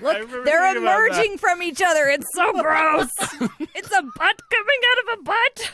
Look, they're emerging from each other. It's so gross. It's a butt coming out of a butt.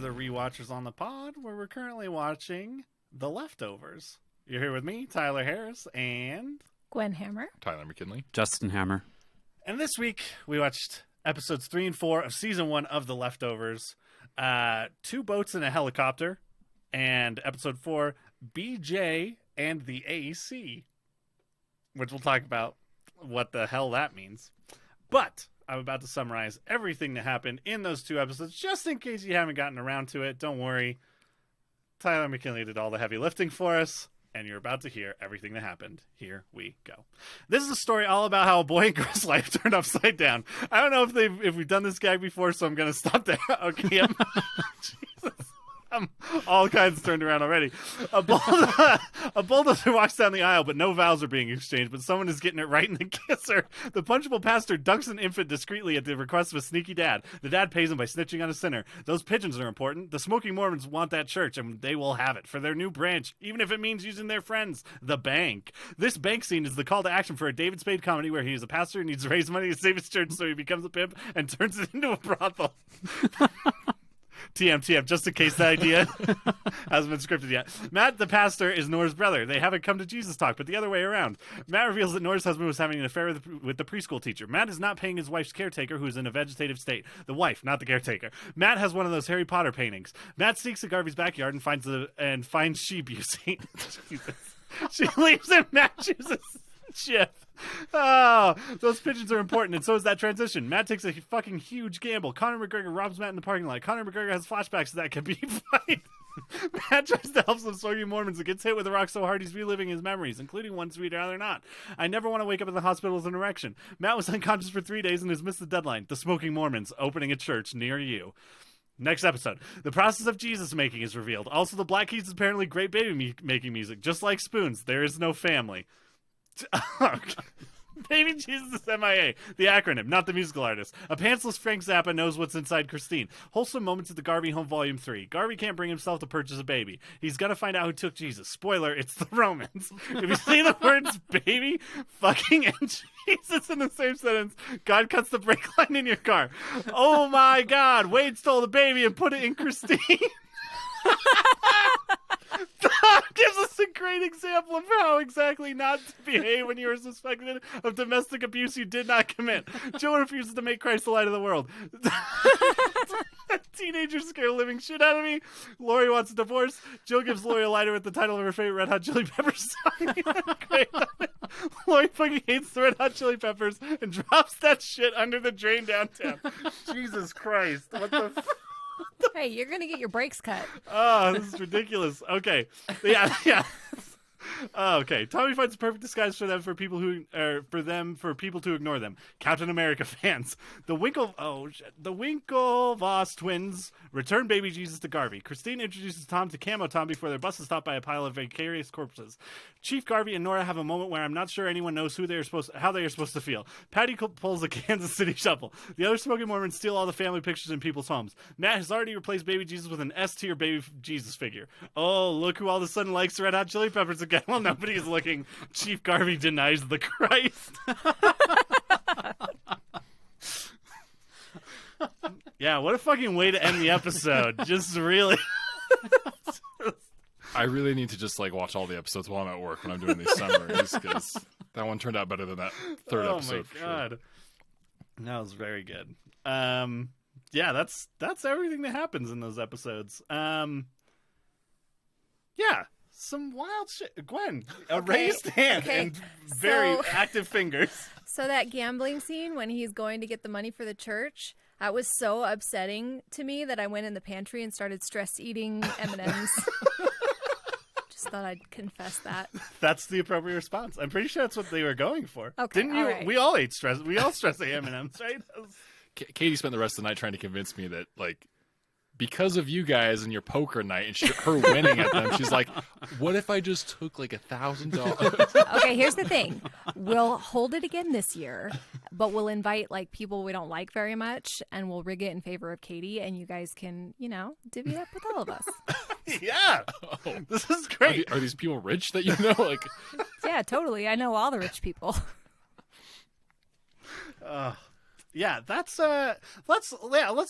Rewatchers on the pod, where we're currently watching The Leftovers. You're here with me, Tyler Harris, and Gwen Hammer, Tyler McKinley, Justin Hammer. And this week we watched episodes 3 and 4 of season 1 of The Leftovers. 2 boats and a helicopter, and episode 4, BJ and the AC, which we'll talk about what the hell that means. But I'm about to summarize everything that happened in those 2 episodes, just in case you haven't gotten around to it. Don't worry. Tyler McKinley did all the heavy lifting for us, and you're about to hear everything that happened. Here we go. This is a story all about how a boy and girl's life turned upside down. I don't know if we've done this gag before, so I'm going to stop there. Okay. Jesus. I'm all kinds turned around already. A bulldozer walks down the aisle, but no vows are being exchanged, but someone is getting it right in the kisser. The punchable pastor dunks an infant discreetly at the request of a sneaky dad. The dad pays him by snitching on a sinner. Those pigeons are important. The smoking Mormons want that church, and they will have it for their new branch, even if it means using their friends, the bank. This bank scene is the call to action for a David Spade comedy where he is a pastor and needs to raise money to save his church, so he becomes a pimp and turns it into a brothel. TM, just in case the idea hasn't been scripted yet. Matt, the pastor, is Nora's brother. They have a come to Jesus talk, but the other way around. Matt reveals that Nora's husband was having an affair with the preschool teacher. Matt is not paying his wife's caretaker, who is in a vegetative state. The wife, not the caretaker. Matt has one of those Harry Potter paintings. Matt sneaks to Garvey's backyard and finds sheep using. Jesus. She leaves and Matt chooses ship. Oh, those pigeons are important, and so is that transition. Matt takes a fucking huge gamble. Conor McGregor robs Matt in the parking lot. Conor McGregor has flashbacks to that Khabib fight. Matt tries to help some smoking Mormons and gets hit with a rock so hard he's reliving his memories, including ones we'd rather not. I never want to wake up in the hospital with an erection. Matt was unconscious for 3 days and has missed the deadline. The smoking Mormons opening a church near you. Next episode. The process of Jesus making is revealed. Also, the Black Keys is apparently great baby making music. Just like spoons, there is no family. Baby Jesus is MIA, the acronym, not the musical artist. A pantsless Frank Zappa knows what's inside Christine. Wholesome moments at the Garvey home, volume 3. Garvey can't bring himself to purchase a baby. He's gonna find out who took Jesus. Spoiler, it's the Romans. If you say the words baby, fucking, and Jesus in the same sentence, God cuts the brake line in your car. Oh my God, Wade stole the baby and put it in Christine. Tom gives us a great example of how exactly not to behave when you are suspected of domestic abuse you did not commit. Jill refuses to make Christ the light of the world. Teenagers scare the living shit out of me. Lori wants a divorce. Jill gives Lori a lighter with the title of her favorite Red Hot Chili Peppers song. Great. Lori fucking hates the Red Hot Chili Peppers and drops that shit under the drain downtown. Jesus Christ. What the Hey, you're going to get your brakes cut. Oh, this is ridiculous. Okay. Yeah. Okay. Tommy finds a perfect disguise for people to ignore them. Captain America fans. The Winklevoss twins return baby Jesus to Garvey. Christine introduces Tom to Camo Tom before their bus is stopped by a pile of vicarious corpses. Chief Garvey and Nora have a moment where I'm not sure anyone knows how they are supposed to feel. Patty pulls a Kansas City shuffle. The other smoking Mormons steal all the family pictures in people's homes. Matt has already replaced baby Jesus with an S-tier baby Jesus figure. Oh, look who all of a sudden likes the Red Hot Chili Peppers again. Well, nobody's looking. Chief Garvey denies the Christ. Yeah, what a fucking way to end the episode. Just really. I really need to just watch all the episodes while I'm at work when I'm doing these summaries, because that one turned out better than that third episode. Oh my God. Sure. That was very good. Yeah, that's everything that happens in those episodes. Yeah. some wild shit. Gwen, a raised hand and very active fingers. So that gambling scene when he's going to get the money for the church, that was so upsetting to me that I went in the pantry and started stress eating M&Ms. Just thought I'd confess that. That's the appropriate response. I'm pretty sure that's what they were going for. Okay, Didn't you? all right. We all ate stress. We all stress ate M&Ms, right? Katie spent the rest of the night trying to convince me that, like, because of you guys and your poker night and her winning at them, she's like, what if I just took like $1,000? Okay, here's the thing. We'll hold it again this year, but we'll invite like people we don't like very much and we'll rig it in favor of Katie and you guys can, divvy it up with all of us. Yeah. This is great. Are these people rich that you know? Like, Yeah, totally. I know all the rich people. Yeah, let's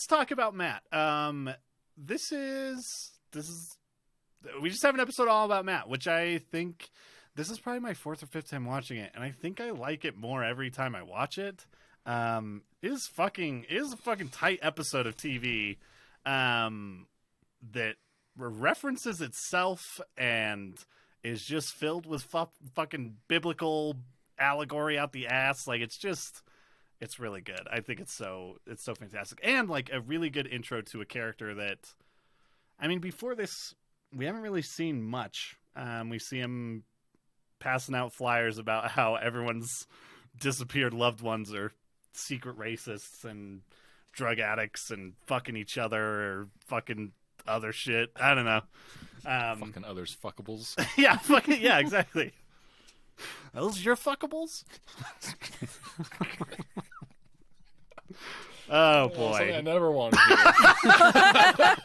talk about Matt. This is we just have an episode all about Matt, which I think this is probably my 4th or 5th time watching it, and I think I like it more every time I watch it. It is a fucking tight episode of TV that references itself and is just filled with fucking biblical allegory out the ass. Like it's really good. I think it's so fantastic. And like a really good intro to a character that, I mean, before this, we haven't really seen much. We see him passing out flyers about how everyone's disappeared loved ones are secret racists and drug addicts and fucking each other or fucking other shit. I don't know. fucking others fuckables. Yeah, exactly. Those your fuckables? Oh boy! Something I never wanted to hear.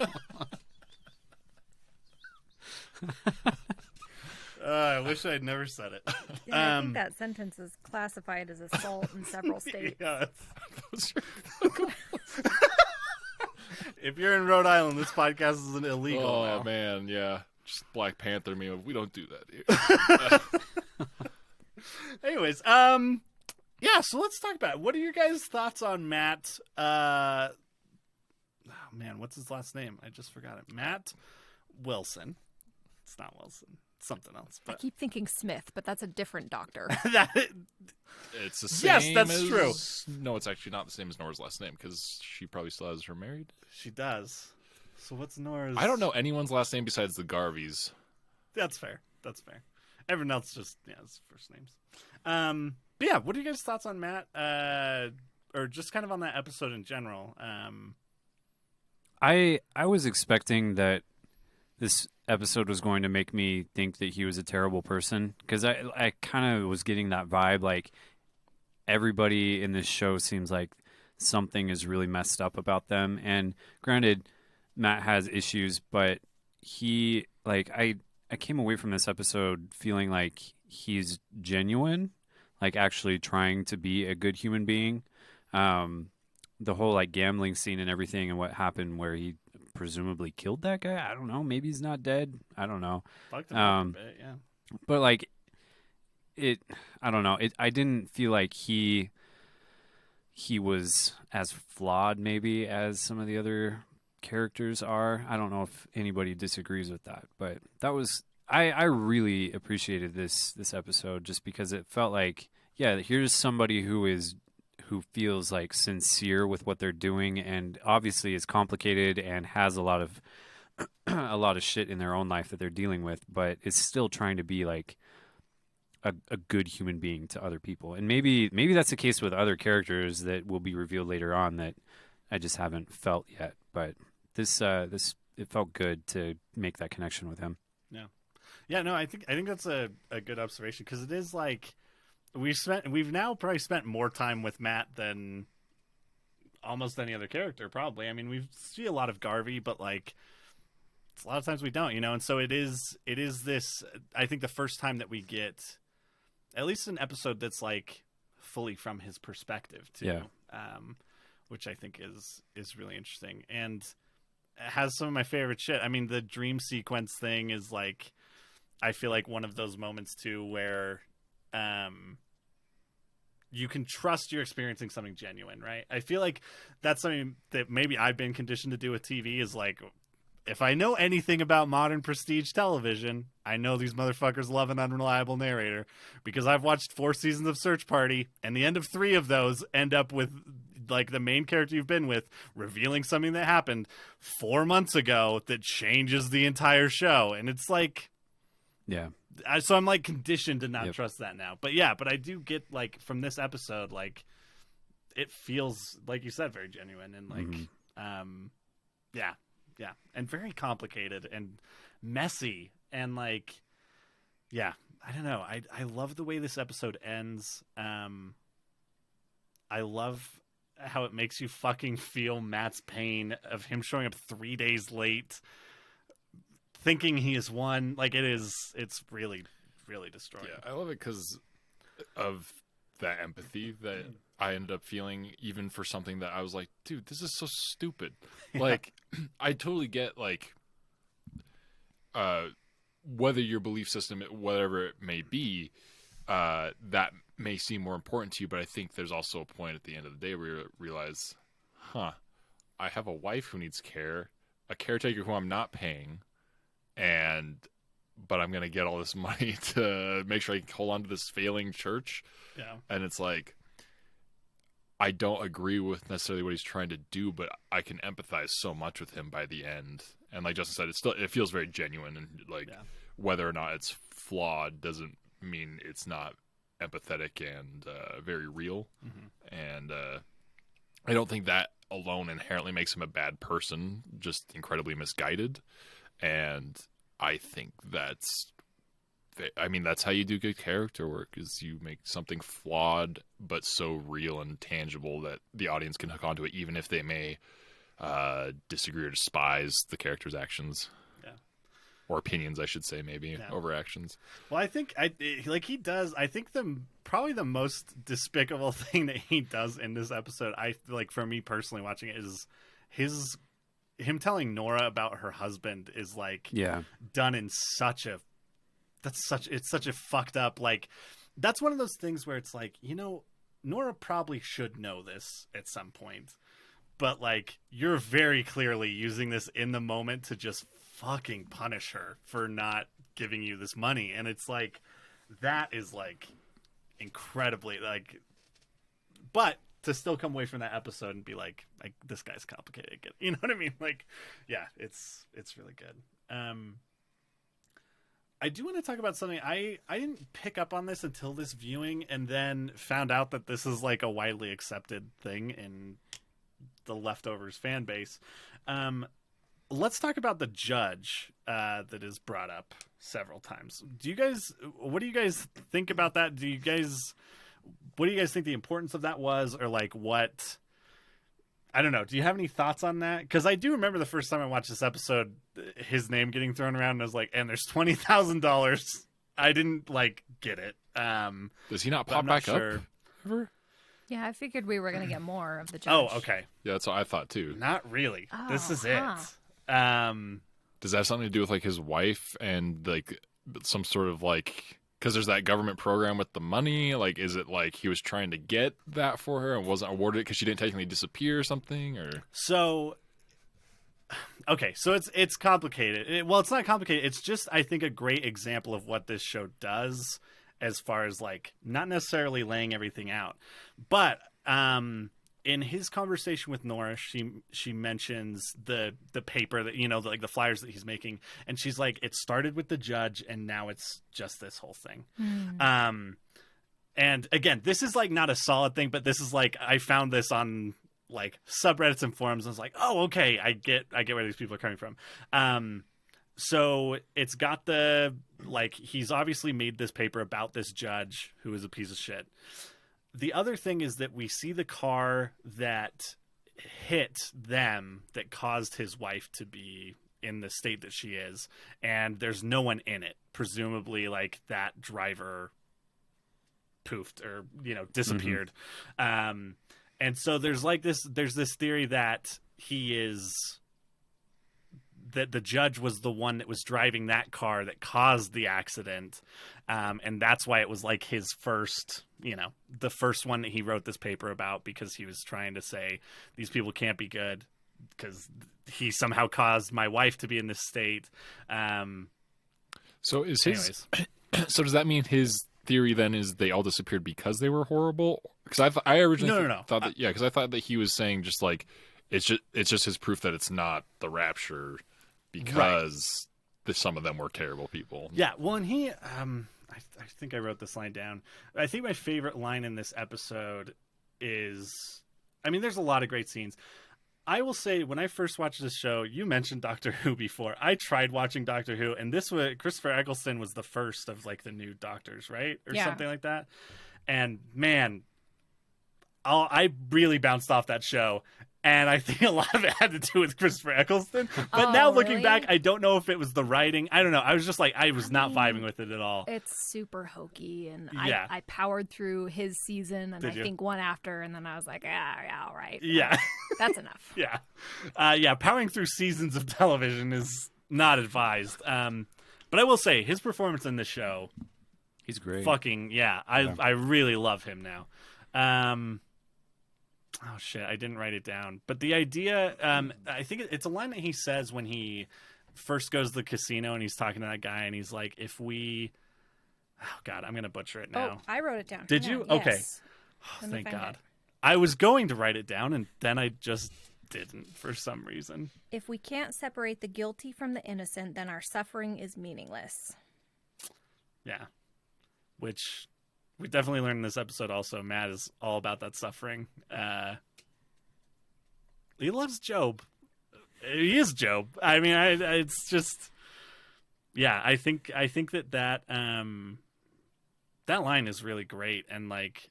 I wish I'd never said it. Yeah, I think that sentence is classified as assault in several states. Yeah. If you're in Rhode Island, this podcast is illegal. Oh now. man, yeah. Just Black Panther me. We don't do that here. Anyways, yeah, so let's talk about it. What are your guys' thoughts on Matt? Oh man, what's his last name? I just forgot it. Matt Wilson. It's not Wilson. It's something else. I But keep thinking Smith, but that's a different doctor. It's the same. Yes, that's as... true. No, it's actually not the same as Nora's last name because she probably still has her married. She does. So what's Nora's? I don't know anyone's last name besides the Garveys. That's fair. Everyone else just his first names. But yeah, what are you guys' thoughts on Matt? Or just kind of on that episode in general? I was expecting that this episode was going to make me think that he was a terrible person because I kind of was getting that vibe. Like everybody in this show seems like something is really messed up about them. And granted, Matt has issues, but he I came away from this episode feeling like he's genuine, like actually trying to be a good human being. The whole like gambling scene and everything and what happened where he presumably killed that guy. I don't know. Maybe he's not dead. I don't know. Fucked him up a bit, yeah. But like I don't know. I didn't feel like he was as flawed maybe as some of the other characters are. I don't know if anybody disagrees with that, but that was I really appreciated this episode just because it felt like, yeah, here's somebody who feels like sincere with what they're doing, and obviously is complicated and has a lot of shit in their own life that they're dealing with, but is still trying to be like a good human being to other people. And maybe that's the case with other characters that will be revealed later on that I just haven't felt yet. But this it felt good to make that connection with him. Yeah, no, I think that's a good observation because it is like we've now probably spent more time with Matt than almost any other character, probably. I mean, we see a lot of Garvey, but like a lot of times we don't, and so it is this. I think the first time that we get at least an episode that's like fully from his perspective too, which I think is really interesting and has some of my favorite shit. I mean, the dream sequence thing is like, I feel like one of those moments too where you can trust you're experiencing something genuine, right? I feel like that's something that maybe I've been conditioned to do with TV is like, if I know anything about modern prestige television, I know these motherfuckers love an unreliable narrator, because I've watched 4 seasons of Search Party, and the end of 3 of those end up with like the main character you've been with revealing something that happened 4 months ago that changes the entire show. And it's like, Yeah. so I'm like conditioned to not Yep. trust that now. But yeah, but I do get like from this episode, like it feels like you said, very genuine and like, yeah, and very complicated and messy and like, yeah, I don't know. I love the way this episode ends. I love how it makes you fucking feel Matt's pain of him showing up 3 days late, thinking he has won. Like it's really, really destroying. Yeah, I love it because of that empathy that I ended up feeling, even for something that I was like, dude, this is so stupid. Like, I totally get, like, whether your belief system, whatever it may be, that may seem more important to you, but I think there's also a point at the end of the day where you realize, I have a wife who needs care, a caretaker who I'm not paying, but I'm going to get all this money to make sure I can hold on to this failing church. Yeah. And it's like, I don't agree with necessarily what he's trying to do, but I can empathize so much with him by the end. And like Justin said, it feels very genuine, and like whether or not it's flawed doesn't mean it's not empathetic and very real. And I don't think that alone inherently makes him a bad person, just incredibly misguided. And I think that's how you do good character work, is you make something flawed but so real and tangible that the audience can hook onto it, even if they may disagree or despise the character's actions. Or opinions, I should say, maybe, over actions. Well, I think he does. I think probably the most despicable thing that he does in this episode, I like, for me personally watching it, is him telling Nora about her husband is like done in such a fucked up, like, that's one of those things where it's like, Nora probably should know this at some point, but like, you're very clearly using this in the moment to just fucking punish her for not giving you this money. And it's like, that is like incredibly like, but to still come away from that episode and be like this guy's complicated, you know what I mean? Like, yeah, it's really good. I do want to talk about something. I didn't pick up on this until this viewing, and then found out that this is like a widely accepted thing in the Leftovers fan base. Let's talk about the judge that is brought up several times. What do you guys think about that? What do you guys think the importance of that was, or like what? I don't know. Do you have any thoughts on that? Because I do remember the first time I watched this episode, his name getting thrown around, and I was like, and there's $20,000. I didn't like get it. Does he not pop back up ever? Yeah, I figured we were going to get more of the judge. Oh, okay. Yeah, that's what I thought too. Not really. Oh, this is it. Does that have something to do with like his wife and like some sort of like, because there's that government program with the money? Like, is it like he was trying to get that for her and wasn't awarded it because she didn't technically disappear or something? Or so, okay, so it's complicated. Well, it's not complicated. It's just, I think, a great example of what this show does, as far as like not necessarily laying everything out, but in his conversation with Nora, she mentions the paper that, like the flyers that he's making, and she's like, it started with the judge and now it's just this whole thing. And again, this is like not a solid thing, but this is like, I found this on like subreddits and forums, and I was like, oh, okay, I get where these people are coming from. So it's got he's obviously made this paper about this judge who is a piece of shit. The other thing is that we see the car that hit them that caused his wife to be in the state that she is, and there's no one in it. Presumably, like, that driver poofed or, disappeared. And so there's this theory that that the judge was the one that was driving that car that caused the accident. And that's why it was like his first, the first one that he wrote this paper about, because he was trying to say these people can't be good. he somehow caused my wife to be in this state. So is his? Anyways. So does that mean his theory then is they all disappeared because they were horrible? Because I originally No. thought that because I thought that he was saying just like it's just his proof that it's not the rapture because some of them were terrible people. Yeah, well, and he, I think I wrote this line down. I think my favorite line in this episode is, I mean, there's a lot of great scenes. I will say, when I first watched this show, you mentioned Doctor Who before. I tried watching Doctor Who, and Christopher Eccleston was the first of like the new Doctors, right, or something like that. And man, I really bounced off that show. And I think a lot of it had to do with Christopher Eccleston. But now looking back, I don't know if it was the writing. I don't know. I was just like, I was not vibing with it at all. It's super hokey. And Yeah. I powered through his season and Did you? think one after. And then I was like, yeah, all right. Yeah. That's enough. Yeah. Powering through seasons of television is not advised. But I will say, his performance in this show, He's great. fucking, I really love him now. Oh shit, I didn't write it down. But the idea, I think it's a line that he says when he first goes to the casino and he's talking to that guy and he's like, if we, oh god, I'm gonna butcher it now. Oh, I wrote it down. Did Hang you? on. Okay. Yes. Oh, Let me thank find God. it. I was going to write it down and then I just didn't for some reason. If we can't separate the guilty from the innocent, then our suffering is meaningless. Yeah. Which we definitely learned in this episode also. Matt is all about that suffering. He loves Job. He is Job. I mean, it's just, yeah, I think that line is really great and like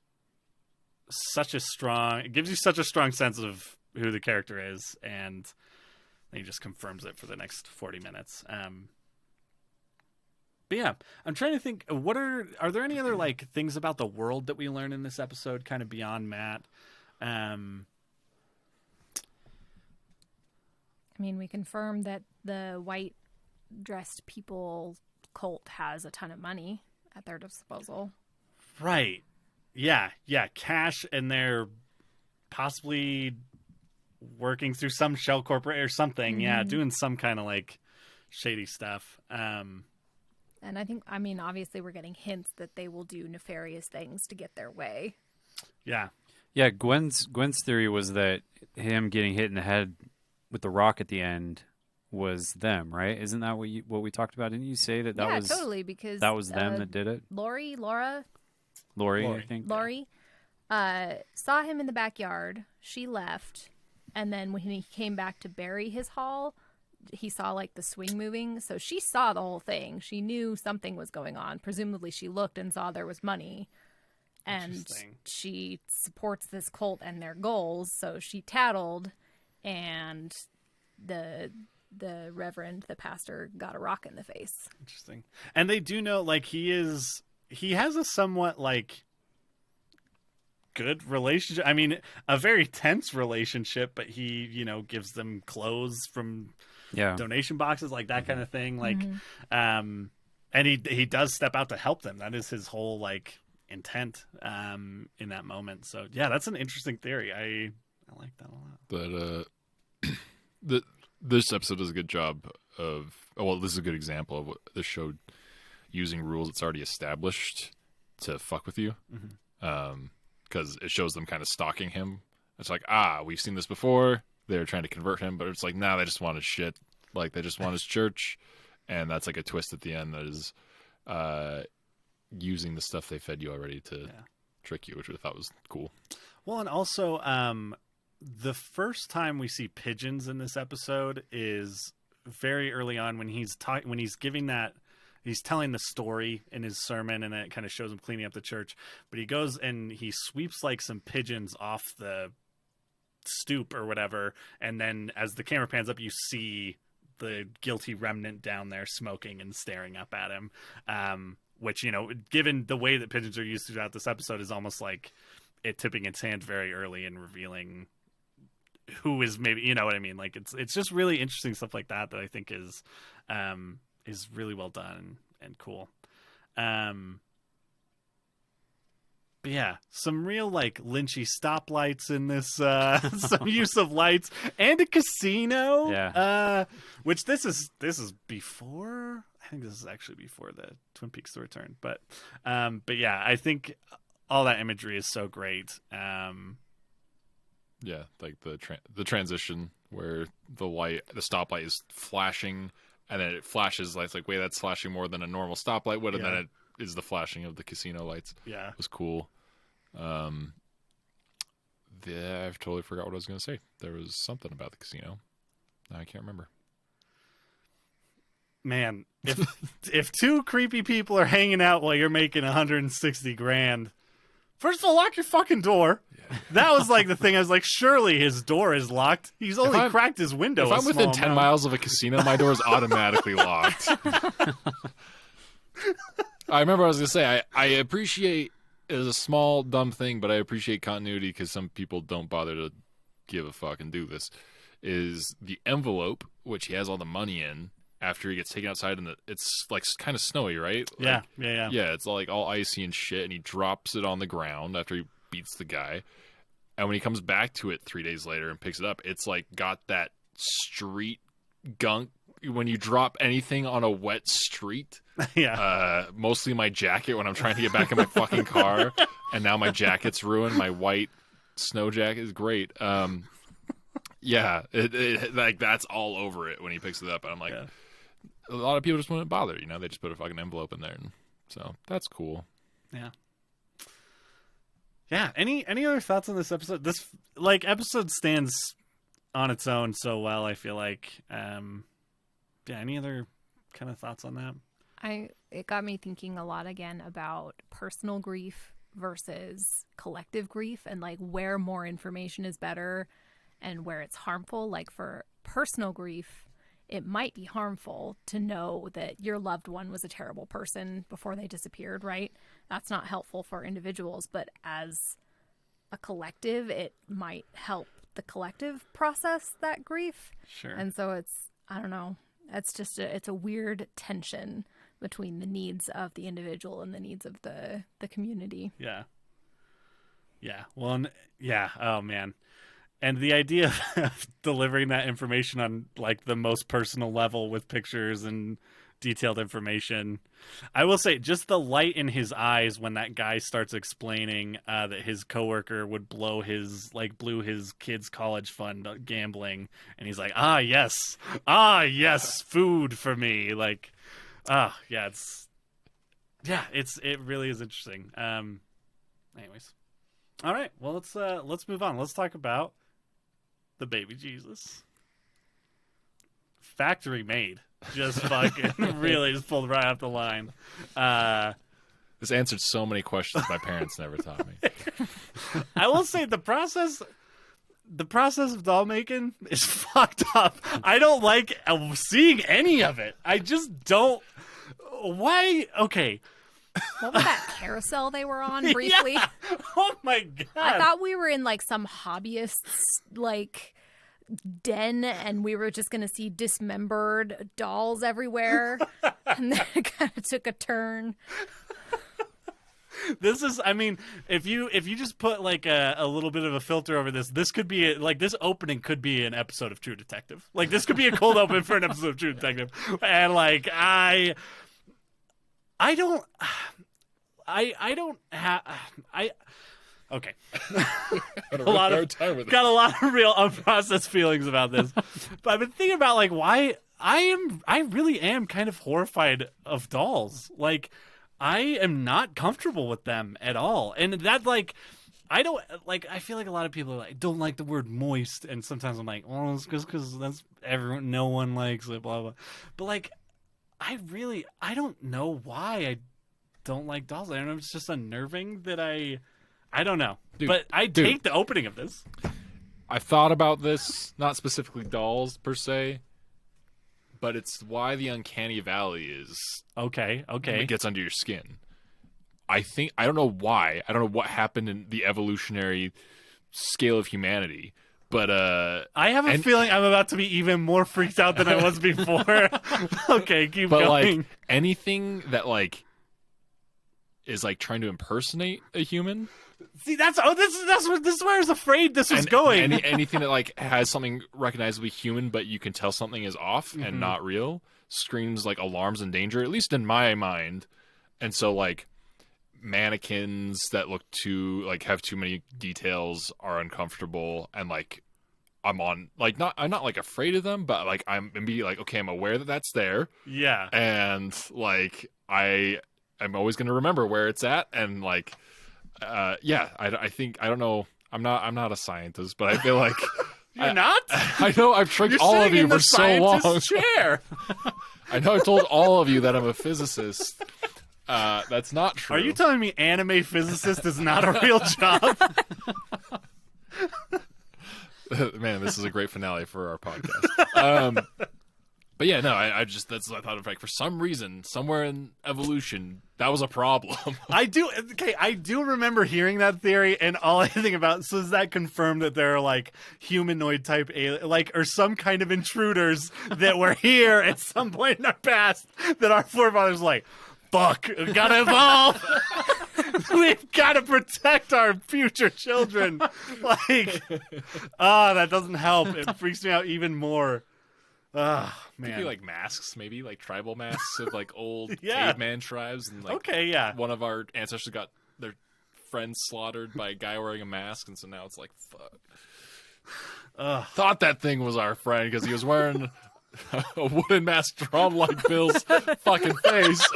it gives you such a strong sense of who the character is, and he just confirms it for the next 40 minutes. But yeah, I'm trying to think. Are there any other like things about the world that we learn in this episode, kind of beyond Matt? I mean, we confirmed that the white dressed people cult has a ton of money at their disposal. Right. Yeah. Cash, and they're possibly working through some shell corporate or something. Mm-hmm. Yeah, doing some kind of like shady stuff. And I mean, obviously we're getting hints that they will do nefarious things to get their way. Yeah. Yeah, Gwen's theory was that him getting hit in the head with the rock at the end was them, right? Isn't that what we talked about? Didn't you say that was totally, because that was them that did it? Lori, I think. Lori saw him in the backyard. She left, and then when he came back to bury his haul, he saw like the swing moving. So she saw the whole thing. She knew something was going on. Presumably, she looked and saw there was money. And she supports this cult and their goals, so she tattled, and the reverend, the pastor, got a rock in the face. Interesting. And they do know, like, he has a somewhat, like, good relationship. I mean, a very tense relationship, but he, gives them clothes from donation boxes, like that kind of thing. Like, and he does step out to help them. That is his whole, like, intent in that moment. So yeah, that's an interesting theory. I like that a lot. But this episode does a good job of, this is a good example of what this show using rules it's already established to fuck with you. Because it shows them kind of stalking him. It's like, we've seen this before. They're trying to convert him, but it's like, they just want his shit. Like, they just want his church. And that's like a twist at the end that is using the stuff they fed you already to trick you, which I thought was cool. Well, and also, the first time we see pigeons in this episode is very early on when he's giving that. He's telling the story in his sermon, and it kind of shows him cleaning up the church. But he goes and he sweeps like some pigeons off the stoop or whatever, and then as the camera pans up, you see the guilty remnant down there smoking and staring up at him. Which, given the way that pigeons are used throughout this episode, is almost like it tipping its hand very early and revealing who is maybe, you know what I mean? Like, it's just really interesting stuff like that I think is really well done and cool. yeah, some real like Lynchy stoplights in this, some use of lights and a casino. Yeah. Which this is before. I think this is actually before the Twin Peaks: The Return. But yeah, I think all that imagery is so great. Yeah, like the transition where the stoplight is flashing, and then it flashes lights. Like, wait, that's flashing more than a normal stoplight would, and then it is the flashing of the casino lights. Yeah, it was cool. I've totally forgot what I was going to say. There was something about the casino. I can't remember. Man, if two creepy people are hanging out while you're making $160,000, first of all, lock your fucking door. Yeah. That was like the thing. I was like, surely his door is locked. He's only cracked his window. If I'm within 10 miles of a casino, my door is automatically locked. I remember I was going to say, I appreciate, it was a small, dumb thing, but I appreciate continuity because some people don't bother to give a fuck and do this, is the envelope, which he has all the money in, after he gets taken outside, and it's like kind of snowy, right? Yeah, like, yeah. It's like all icy and shit, and he drops it on the ground after he beats the guy. And when he comes back to it 3 days later and picks it up, it's like got that street gunk. When you drop anything on a wet street, mostly my jacket when I'm trying to get back in my fucking car, and now my jacket's ruined. My white snow jacket is great. Yeah, it like that's all over it when he picks it up, and I'm like, a lot of people just wouldn't bother, you know? They just put a fucking envelope in there, and so that's cool. Yeah. Yeah. Any other thoughts on this episode? This episode stands on its own so well. I feel like. Yeah. Any other kind of thoughts on that? It got me thinking a lot again about personal grief versus collective grief, and like where more information is better and where it's harmful. Like for personal grief, it might be harmful to know that your loved one was a terrible person before they disappeared, right? That's not helpful for individuals, but as a collective, it might help the collective process that grief. Sure. And so I don't know, it's a weird tension between the needs of the individual and the needs of the community. Yeah. Yeah. Well, yeah. Oh, man. And the idea of delivering that information on like the most personal level with pictures and detailed information. I will say just the light in his eyes when that guy starts explaining that his coworker would blew his kid's college fund gambling. And he's like, yes, food for me. Like, yeah, it really is interesting. Anyways. All right. Well, let's move on. Let's talk about the baby Jesus. Factory made. Just fucking really just pulled right off the line. This answered so many questions my parents never taught me. I will say the process of doll making is fucked up. I don't like seeing any of it. I just don't. Why? Okay. What was that carousel they were on briefly? Yeah. Oh my God. I thought we were in like some hobbyist's like den and we were just going to see dismembered dolls everywhere. And then it kind of took a turn. This is, I mean, if you just put like a little bit of a filter over this could be this opening could be an episode of True Detective. Like this could be a cold open for an episode of True Detective. And like okay. got a lot of real unprocessed feelings about this. But I've been thinking about like why I really am kind of horrified of dolls. Like I am not comfortable with them at all. And that like I feel like a lot of people are like don't like the word moist, and sometimes I'm like, well, it's because that's no one likes it, blah blah. But like I don't know why I don't like dolls. I don't know if it's just unnerving that I don't know. Dude, but I take the opening of this. I thought about this, not specifically dolls per se, but it's why the uncanny valley is okay. It gets under your skin. I don't know why. I don't know what happened in the evolutionary scale of humanity. But I have a feeling I'm about to be even more freaked out than I was before. Okay, keep going. Like anything that like is like trying to impersonate a human. See, this is where I was afraid this was going. Anything that like has something recognizably human, but you can tell something is off and not real, screams like alarms and danger, at least in my mind. And so like mannequins that look have too many details are uncomfortable, and like I'm not like afraid of them, but like I'm immediately like, okay, I'm aware that that's there. Yeah. And like I'm always going to remember where it's at, and like I think I don't know, I'm not a scientist, but I feel like You're not? I know I've tricked You're all of sitting you in the for so long. scientist's chair. I know I've told all of you that I'm a physicist. That's not true. Are you telling me anime physicist is not a real job? Man, this is a great finale for our podcast. But yeah, no, I just, that's what I thought of. Like, for some reason, somewhere in evolution, that was a problem. I do remember hearing that theory, and all I think about, so does that confirm that there are like humanoid type or some kind of intruders that were here at some point in our past that our forefathers were like, fuck, we gotta evolve. We've got to protect our future children. Like, that doesn't help. It freaks me out even more. Oh, man. Could be like masks, maybe like tribal masks of like old Yeah. caveman tribes, and like Okay, yeah. one of our ancestors got their friends slaughtered by a guy wearing a mask, and so now it's like, fuck. Thought that thing was our friend because he was wearing a wooden mask drawn like Bill's fucking face.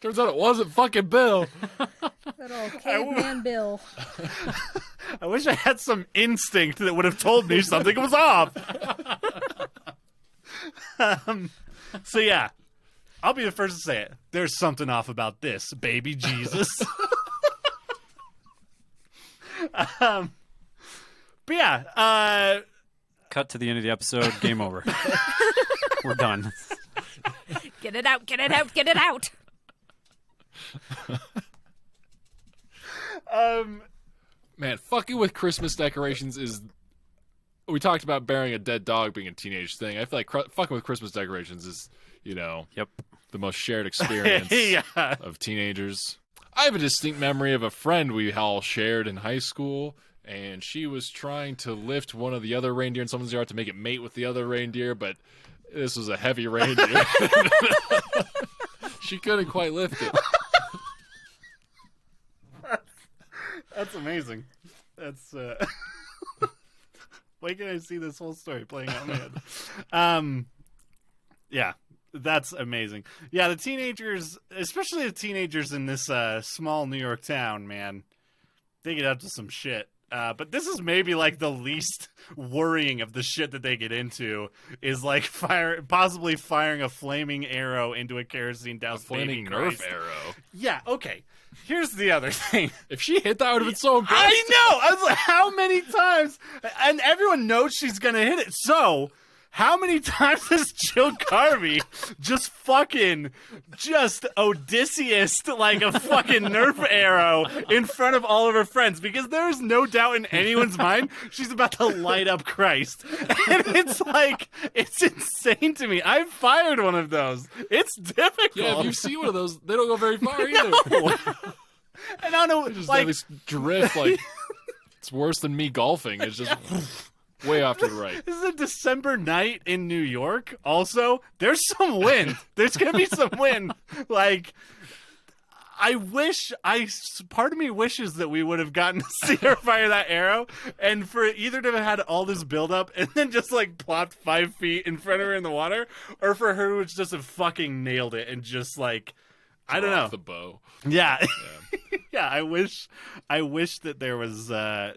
Turns out it wasn't fucking Bill. Good old caveman Bill. I wish I had some instinct that would have told me something was off. So yeah, I'll be the first to say it. There's something off about this, baby Jesus. But yeah, Cut to the end of the episode. Game over. We're done. Get it out, get it out, get it out. Man, fucking with Christmas decorations is... We talked about burying a dead dog being a teenage thing. I feel like fucking with Christmas decorations is, Yep. the most shared experience yeah. of teenagers. I have a distinct memory of a friend we all shared in high school, and she was trying to lift one of the other reindeer in someone's yard to make it mate with the other reindeer, but this was a heavy reindeer. She couldn't quite lift it. That's amazing. That's why can't I see this whole story playing out in my head? Yeah, that's amazing. Yeah, the teenagers, especially the teenagers in this small New York town, man, they get up to some shit. But this is maybe like the least worrying of the shit that they get into is like possibly firing a flaming arrow into a kerosene doused baby Flaming Christ. Nerf arrow. Yeah, okay. Here's the other thing. If she hit that, I would have been so impressed. I know. I was like, how many times? And everyone knows she's gonna hit it. So, how many times has Jill Garvey just Odysseus like a fucking Nerf arrow in front of all of her friends? Because there is no doubt in anyone's mind she's about to light up Christ. And it's like, it's insane to me. I've fired one of those. It's difficult. Yeah, if you see one of those, they don't go very far either. No. And I don't know, Just like, have this drift, like, it's worse than me golfing. It's just way off to the right. This is a December night in New York. Also, there's some wind. There's going to be some wind. Like, part of me wishes that we would have gotten to see her fire that arrow, and for either to have had all this buildup and then just, like, plopped 5 feet in front of her in the water, or for her to just have fucking nailed it and just, like, I don't know. The bow. Yeah. Yeah, I wish that there was a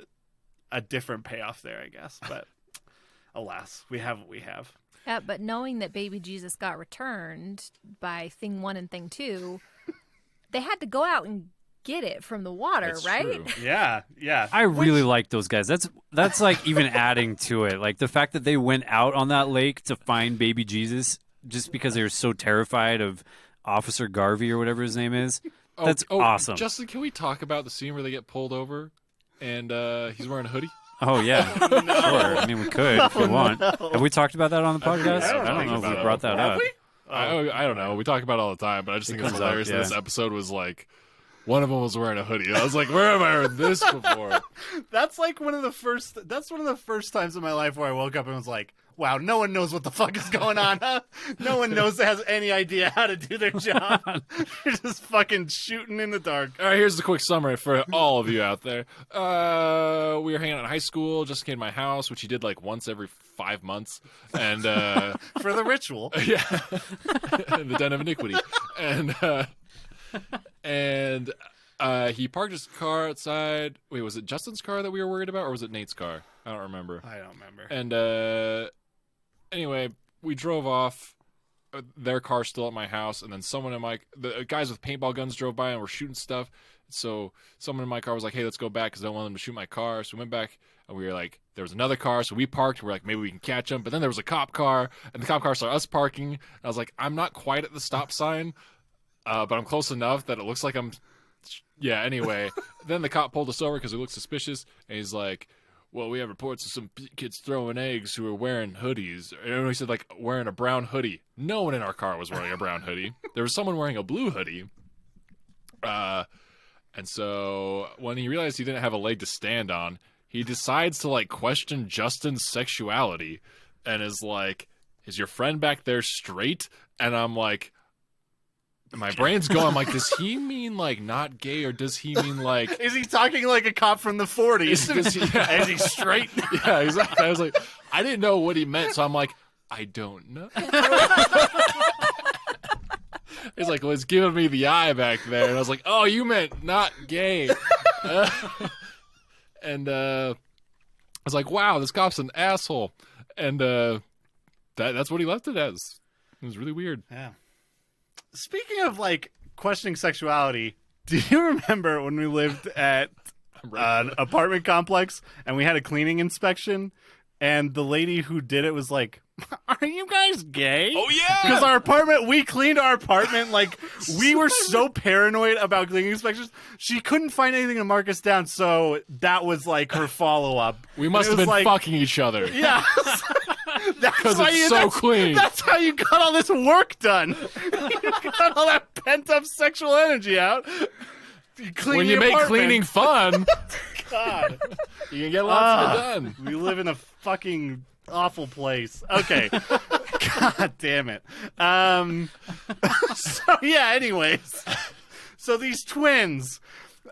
different payoff there, I guess. But alas, we have what we have. Yeah, but knowing that baby Jesus got returned by thing 1 and thing 2, they had to go out and get it from the water, That's right? true. Yeah. I really like those guys. That's like even adding to it. Like the fact that they went out on that lake to find baby Jesus just because they were so terrified of Officer Garvey or whatever his name is. That's awesome. Justin, can we talk about the scene where they get pulled over and he's wearing a hoodie? Oh, yeah. Sure. I mean, we could if you want. no. Have we talked about that on the podcast? I don't I don't know think if we so. brought that Have up. we? I don't know. We talk about it all the time, but I just think it's comes up, hilarious. yeah. This episode was like, one of them was wearing a hoodie. I was like, where have I heard this before? That's like one of the first times in my life where I woke up and was like, wow, no one knows what the fuck is going on, huh? No one has any idea how to do their job. You're just fucking shooting in the dark. All right, here's the quick summary for all of you out there. We were hanging out in high school. Just came to my house, which he did like once every 5 months, and For the ritual. yeah, the den of iniquity, and he parked his car outside. Wait, was it Justin's car that we were worried about, or was it Nate's car? I don't remember. I don't remember. And anyway, we drove off. Their car still at my house, and then the guys with paintball guns drove by and were shooting stuff. So someone in my car was like, "Hey, let's go back because I don't want them to shoot my car." So we went back, and we were like, there was another car, so we parked. We're like, maybe we can catch them. But then there was a cop car, and the cop car saw us parking. And I was like, I'm not quite at the stop sign, but I'm close enough that it looks like I'm. Yeah. Anyway, then the cop pulled us over because it looked suspicious, and he's like, well, we have reports of some kids throwing eggs who are wearing hoodies. And he said, like, wearing a brown hoodie. No one in our car was wearing a brown hoodie. There was someone wearing a blue hoodie. And so when he realized he didn't have a leg to stand on, he decides to, like, question Justin's sexuality and is like, is your friend back there straight? And I'm like, my brain's going, I'm like, does he mean, like, not gay, or does he mean, like... Is he talking like a cop from the 40s? Is he straight? Yeah, exactly. I was like, I didn't know what he meant, so I'm like, I don't know. He's like, well, he's giving me the eye back there. And I was like, oh, you meant not gay. And I was like, wow, this cop's an asshole. And that's what he left it as. It was really weird. Yeah. Speaking of, like, questioning sexuality, do you remember when we lived at an apartment complex and we had a cleaning inspection and the lady who did it was like, are you guys gay? Oh, yeah! Because we cleaned our apartment, like, we were so paranoid about cleaning inspections, she couldn't find anything to mark us down, so that was, like, her follow-up. We must have been like, fucking each other. Yeah. Because it's so clean. That's how you got all this work done. You got all that pent-up sexual energy out. When you make cleaning fun, God, you can get lots of it done. We live in a fucking awful place. Okay. God damn it. So yeah, anyways. So these twins,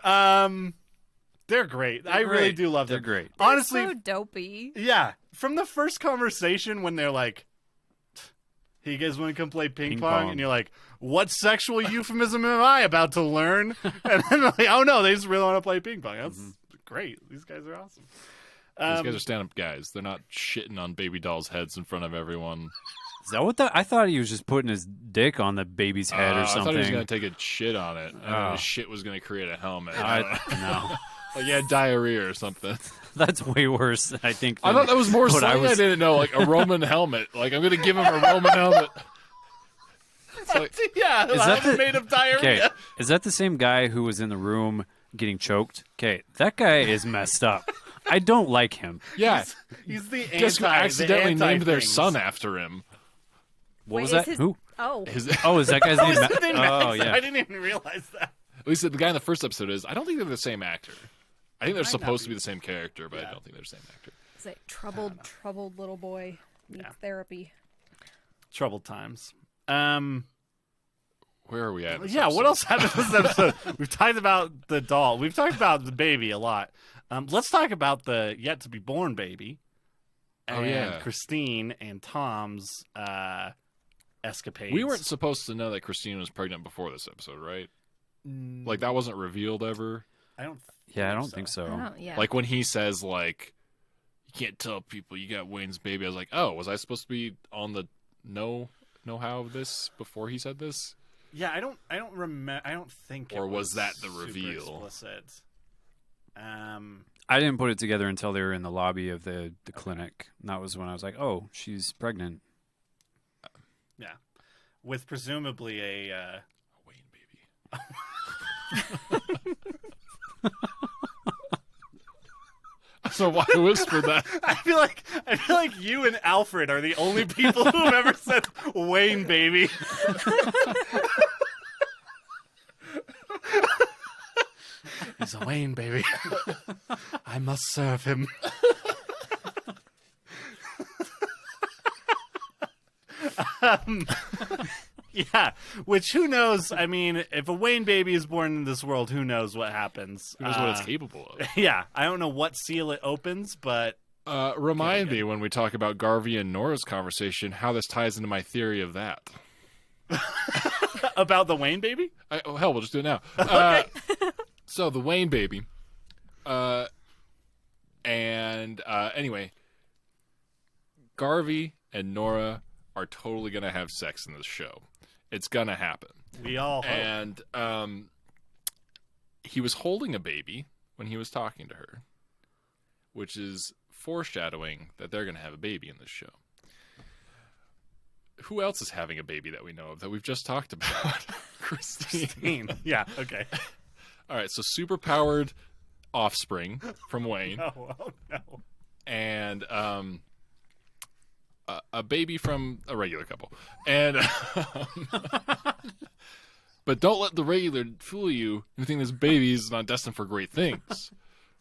they're great. I really do love them. They're great. Honestly, so dopey. yeah. From the first conversation when they're like, hey, you guys want to come play ping pong? And you're like, what sexual euphemism am I about to learn? And then they're like, oh no, they just really want to play ping pong. That's great. These guys are awesome. These guys are stand-up guys. They're not shitting on baby dolls' heads in front of everyone. Is that what I thought he was just putting his dick on the baby's head or something. I thought he was going to take a shit on it. And then his shit was going to create a helmet. No. Like he had diarrhea or something. That's way worse, I think. I thought that was more what slang. I didn't know. Like a Roman helmet. Like I'm going to give him a Roman helmet. Like, yeah, I'm made of diarrhea. Okay, is that the same guy who was in the room getting choked? Okay, that guy is messed up. I don't like him. Yeah. He's the Guess who accidentally named their things. son after him? What was Wait, that? is his- Who? Oh. Is That guy's name? His name Oh, Max. yeah. I didn't even realize that. At least the guy in the first episode is. I don't think they're the same actor. I think they're Might not supposed to be. be the same character, but Yeah. I don't think they're the same actor. It's like troubled little boy needs therapy. Troubled times. Where are we at? in this Yeah, what episode? else happened in this episode? We've talked about the doll. We've talked about the baby a lot. Let's talk about the yet-to-be-born baby. Oh, And yeah. Christine and Tom's escapades. We weren't supposed to know that Christine was pregnant before this episode, right? Like that wasn't revealed ever. I don't. Yeah, I don't think so. I don't, yeah. Like when he says like, "You can't tell people you got Wayne's baby." I was like, "Oh, was I supposed to be on the know-how of this before he said this?" Yeah, I don't remember. I don't think. Or it was that the super reveal? Explicit. I didn't put it together until they were in the lobby of the clinic. And that was when I was like, oh, she's pregnant. Yeah, with presumably a. Wayne baby. So why whisper that? I feel like you and Alfred are the only people who have ever said Wayne baby. He's a Wayne baby. I must serve him. Yeah, which who knows? I mean, if a Wayne baby is born in this world, who knows what happens? Who knows what it's capable of? Yeah, I don't know what seal it opens, but Remind me when we talk about Garvey and Nora's conversation how this ties into my theory of that. about the Wayne baby. Oh hell, we'll just do it now. Okay. So the Wayne baby, anyway, Garvey and Nora are totally gonna have sex in this show. It's gonna happen. We all hope. And he was holding a baby when he was talking to her, which is foreshadowing that they're gonna have a baby in this show. Who else is having a baby that we know of that we've just talked about? Christine. Yeah. Okay. All right. So super-powered offspring from Wayne. Oh no. And a baby from a regular couple. And but don't let the regular fool you. You think this baby is not destined for great things,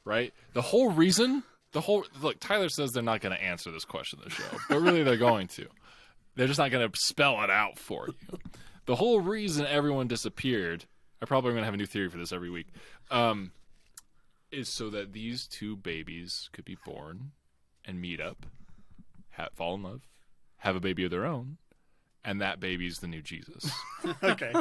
right? Look, Tyler says they're not going to answer this question in the show, but really they're going to. They're just not going to spell it out for you. The whole reason everyone disappeared, I probably am going to have a new theory for this every week, is so that these two babies could be born and meet up, fall in love, have a baby of their own, and that baby's the new Jesus. Okay.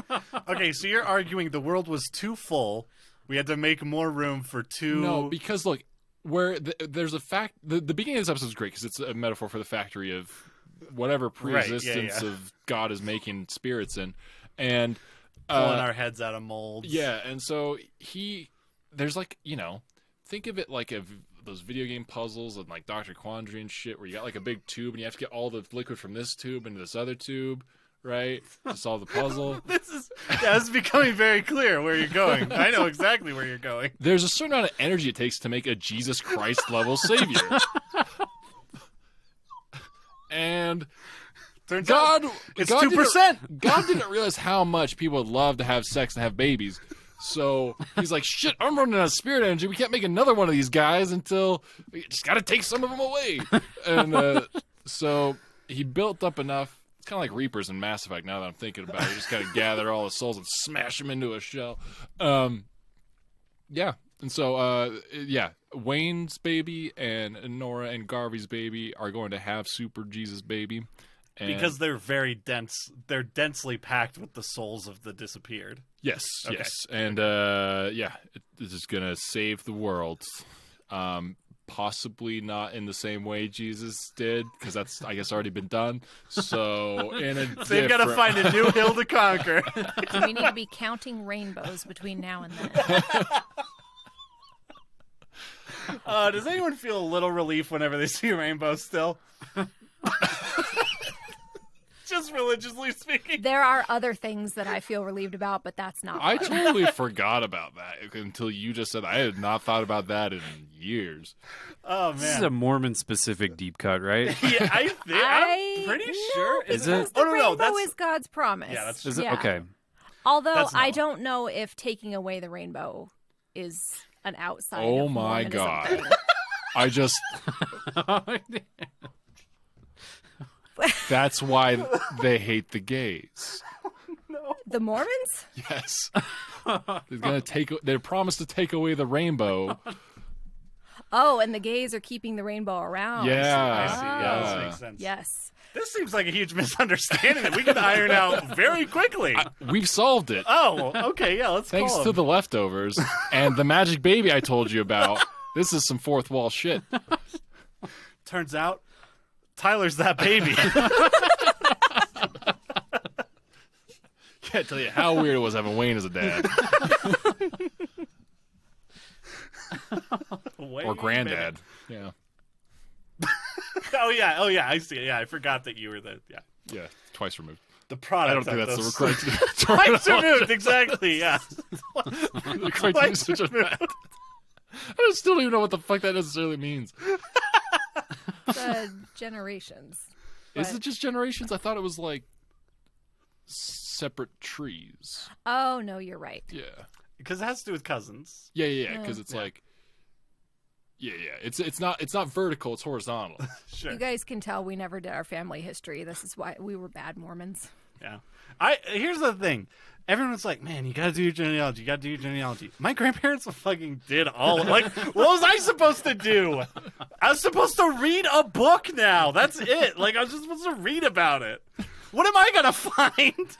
So you're arguing the world was too full. We had to make more room for two. No, because look, there's a fact. The beginning of this episode is great because it's a metaphor for the factory of whatever pre-existence of God is making spirits in, and pulling our heads out of molds. Yeah, and so there's like, think of it like those video game puzzles and like Dr. Quandary and shit, where you got like a big tube and you have to get all the liquid from this tube into this other tube, right, to solve the puzzle. This is becoming very clear where you're going. I know exactly where you're going. There's a certain amount of energy it takes to make a Jesus Christ level savior. And turns God, out it's God 2%. God didn't realize how much people would love to have sex and have babies. So he's like, shit, I'm running out of spirit energy. We can't make another one of these guys until we just got to take some of them away. And so he built up enough. It's kind of like Reapers in Mass Effect now that I'm thinking about it. You just got to gather all the souls and smash them into a shell. Yeah. And so, Wayne's baby and Nora and Garvey's baby are going to have Super Jesus baby. And because they're very dense. They're densely packed with the souls of the disappeared. Yes, Okay. yes. And, this is going to save the world. Possibly not in the same way Jesus did, because that's, I guess, already been done. So, they've got to find a new hill to conquer. So we need to be counting rainbows between now and then. Does anyone feel a little relief whenever they see a rainbow still? Just religiously speaking. There are other things that I feel relieved about, but that's not I one. totally forgot about that until you just said I had not thought about that in years. Oh, man. This is a Mormon-specific deep cut, right? Yeah, I'm pretty sure. Is it? The Oh, no, rainbow that's... is God's promise. Yeah, that's Is true. it? Yeah. Okay. Although That's I not- don't know if taking away the rainbow is an outside Oh of my Mormonism God. thing. I just... That's why they hate the gays. The Mormons? Yes. They're promised to take away the rainbow. Oh, and the gays are keeping the rainbow around. Yeah. I see. Yeah, this makes sense. Yes. This seems like a huge misunderstanding that we can iron out very quickly. We've solved it. Oh, okay. Yeah, let's Thanks call to him. the leftovers and the magic baby I told you about. This is some fourth wall shit. Turns out, Tyler's that baby. Can't tell you how weird it was having Wayne as a dad. Or granddad. Yeah. Oh yeah. I see. Yeah, I forgot that you were the Yeah. Twice removed. the product. I don't think of that's those- the correct Twice removed. Exactly. Yeah. the correct Twice usage of that. I still don't even know what the fuck that necessarily means. Generations. Is But- it just generations? I thought it was like separate trees. Oh no, you're right. Yeah. Because it has to do with cousins. Yeah. Because it's Yeah. like, yeah. It's not vertical. It's horizontal. Sure. You guys can tell we never did our family history. This is why we were bad Mormons. Yeah. Here's the thing. Everyone's like, man, you gotta do your genealogy. You gotta do your genealogy. My grandparents fucking did all. Like, what was I supposed to do? I was supposed to read a book now. That's it. Like, I was just supposed to read about it. What am I gonna find?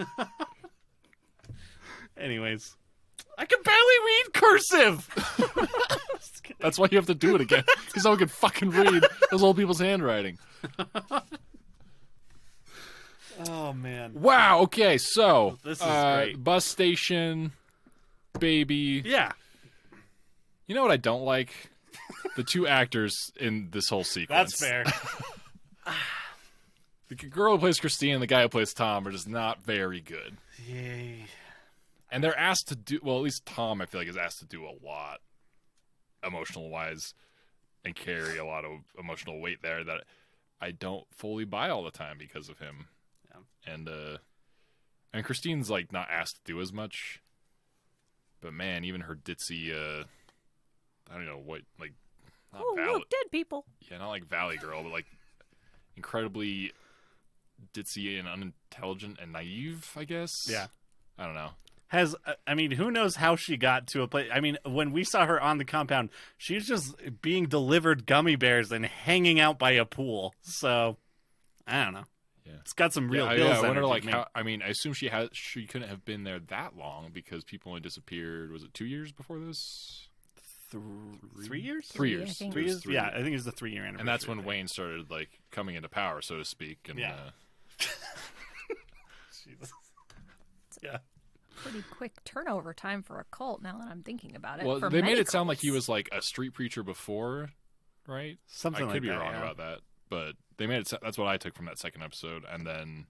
Anyways, I can barely read cursive. That's why you have to do it again. Because no one can fucking read those old people's handwriting. Oh man. Wow. Okay. So This is great. Bus station, baby. Yeah. You know what I don't like? The two actors in this whole sequence. That's fair. The girl who plays Christine and the guy who plays Tom are just not very good. Yay. And they're asked to do, well, at least Tom, I feel like, is asked to do a lot emotional-wise and carry a lot of emotional weight there that I don't fully buy all the time because of him. Yeah. And Christine's, like, not asked to do as much. But, man, even her ditzy, I don't know what, like, not Look, dead people. Yeah, not like Valley Girl, but, like, incredibly ditzy and unintelligent and naive, I guess. Yeah. I don't know. I mean, who knows how she got to a place. I mean, when we saw her on the compound, she's just being delivered gummy bears and hanging out by a pool. So, I don't know. Yeah. It's got some real I Hills wonder, energy, like, man. how. I mean, I assume she couldn't have been there that long because people only disappeared. Was it 2 years before this? 3 years? 3 I years. think. 3 It was years? 3 Yeah, I think it was the 3 year anniversary. And that's when thing. Wayne started, like, coming into power, so to speak. And Yeah. Jesus. Yeah. Pretty quick turnover time for a cult. Now that I'm thinking about it. well, For they made many it sound like he cults. was like a street preacher before, right? Something I like could be that, wrong yeah. about that, but they made it. That's what I took from that second episode, and then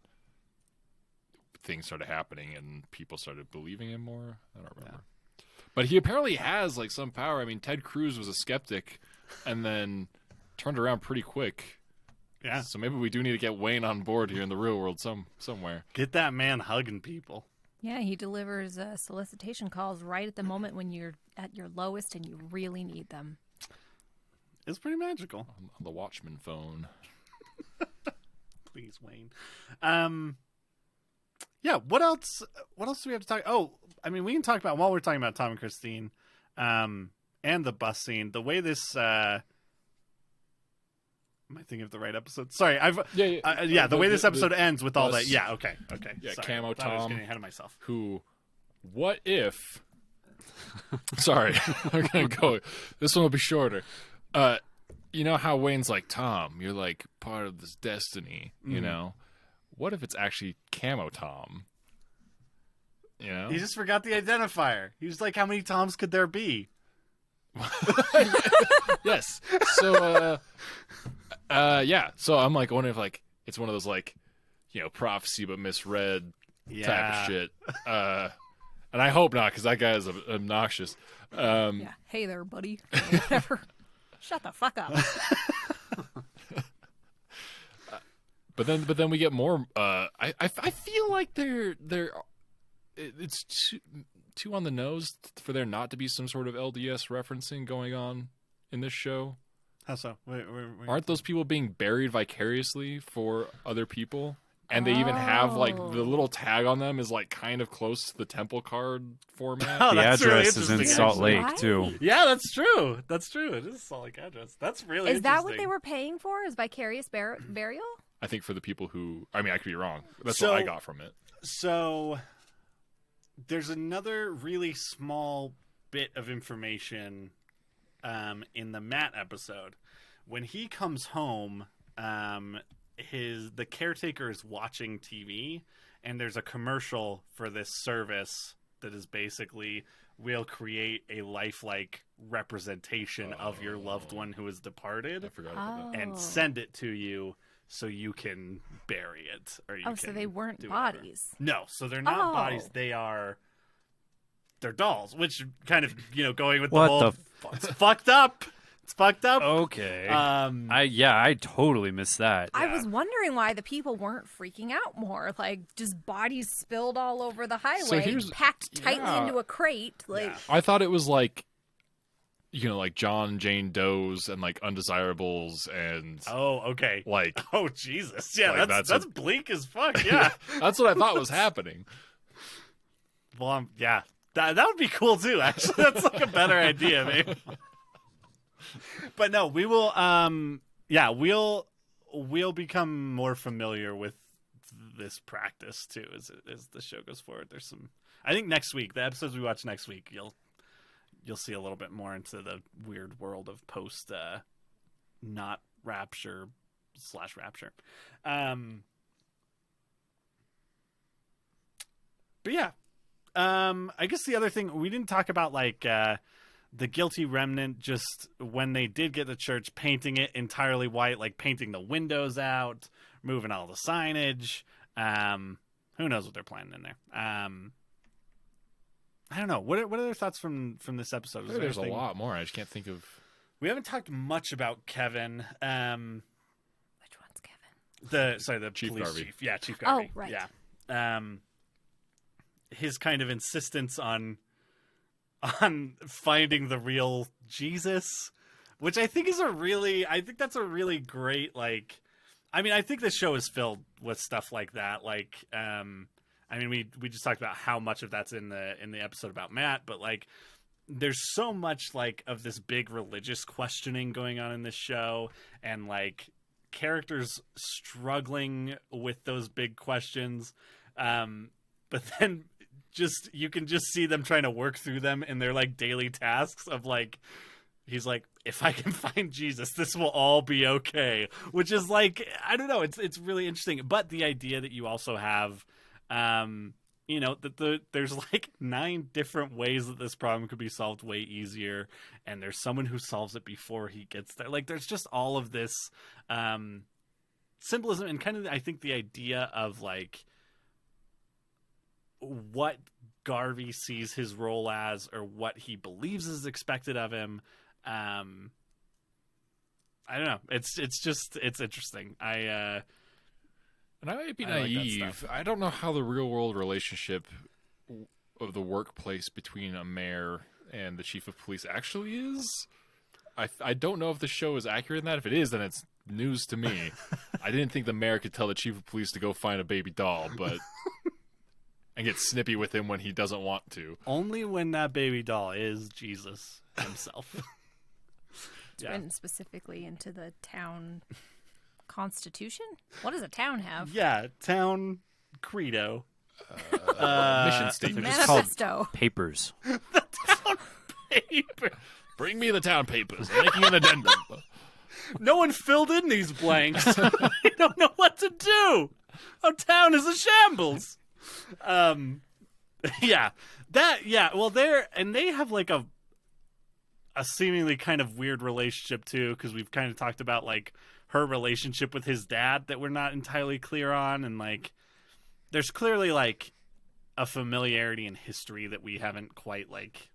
things started happening, and people started believing him more. I don't remember, but he apparently has like some power. I mean, Ted Cruz was a skeptic, and then turned around pretty quick. Yeah. So maybe we do need to get Wayne on board here in the real world somewhere. Get that man hugging people. Yeah, he delivers solicitation calls right at the moment when you're at your lowest and you really need them. It's pretty magical. On the Watchman phone. Please, Wayne. Yeah, what else do we have to talk? Oh, I mean, we can talk about, while we're talking about Tom and Christine, and the bus scene, the way this am I thinking of the right episode? Sorry, the way this episode ends with all bus- that. Yeah, okay. Yeah, Sorry, Camo I thought I was Tom. getting ahead of myself. Who, what if, sorry, I'm going to go, this one will be shorter. You know how Wayne's like, Tom, you're like part of this destiny, you know? What if it's actually Camo Tom? You know? He just forgot the identifier. He was like, how many Toms could there be? Yes. So, yeah. So I'm like wondering if like it's one of those like, you know, prophecy but misread type of shit. And I hope not because that guy is obnoxious. Yeah. Hey there, buddy. Whatever. Shut the fuck up. But then we get more. I feel like it's too on the nose for there not to be some sort of LDS referencing going on in this show. How so? Wait. Aren't those people being buried vicariously for other people? And they even have like the little tag on them is like kind of close to the temple card format. Oh, The that's really address is in interesting, Salt actually. Lake too. Right. Yeah, that's true. That's true. It is a Salt Lake address. That's really Is that what interesting. they were paying for? Is vicarious burial? I think for the people who, I mean, I could be wrong. That's So- what I got from it. So there's another really small bit of information in the Matt episode. When he comes home, the caretaker is watching TV, and there's a commercial for this service that is basically, we'll create a lifelike representation of your loved one who has departed I forgot about that. and send it to you so you can bury it. Or you Oh, so can they weren't do whatever. bodies. No, so they're not Oh. bodies. They are they're dolls, which kind of going with the What whole the it's fucked up. It's fucked up. Okay. Um, I totally missed that. I was wondering why the people weren't freaking out more. Like, just bodies spilled all over the highway, packed tightly into a crate. Like, I thought it was like, like John and Jane Does and like Undesirables and okay. like Jesus. Yeah, like, that's bleak as fuck. Yeah. that's what I thought was happening. Well, yeah. That would be cool too, actually. That's like a better idea, maybe. But no, we will we'll become more familiar with this practice too as the show goes forward. There's some, I think next week, the episodes we watch next week, you'll see a little bit more into the weird world of post not rapture / rapture. But yeah. I guess the other thing we didn't talk about, like the guilty remnant, just when they did get the church, painting it entirely white, like painting the windows out, moving all the signage. Who knows what they're planning in there? I don't know. What are their thoughts from this episode? There's a lot more. I just can't think of. We haven't talked much about Kevin. which one's Kevin? The Chief police Garvey. chief. Yeah, Chief Garvey. Oh, right. Yeah. His kind of insistence on finding the real Jesus, which I think that's a really great, like, I mean, I think this show is filled with stuff like that. Like, I mean, we just talked about how much of that's in the episode about Matt, but like, there's so much like of this big religious questioning going on in this show, and like characters struggling with those big questions. But then you can just see them trying to work through them in their like daily tasks of like, he's like, if I can find Jesus, this will all be okay. Which is like, I don't know, it's really interesting. But the idea that you also have, that there's like 9 different ways that this problem could be solved way easier, and there's someone who solves it before he gets there. Like, there's just all of this symbolism, and kind of, I think, the idea of like what Garvey sees his role as, or what he believes is expected of him. I don't know. It's interesting. And I might be I like that naive. stuff. I don't know how the real world relationship of the workplace between a mayor and the chief of police actually is. I don't know if the show is accurate in that. If it is, then it's news to me. I didn't think the mayor could tell the chief of police to go find a baby doll, but and get snippy with him when he doesn't want to. Only when that baby doll is Jesus himself. It's written specifically into the town constitution. What does a town have? Yeah, town credo. Mission statement. They're just called Manifesto. papers. Paper. Bring me the town papers. I'm making an addendum. No one filled in these blanks. I don't know what to do. Our town is a shambles. Well, they have like a seemingly kind of weird relationship too, because we've kind of talked about like her relationship with his dad that we're not entirely clear on, and like there's clearly like a familiarity in history that we haven't quite like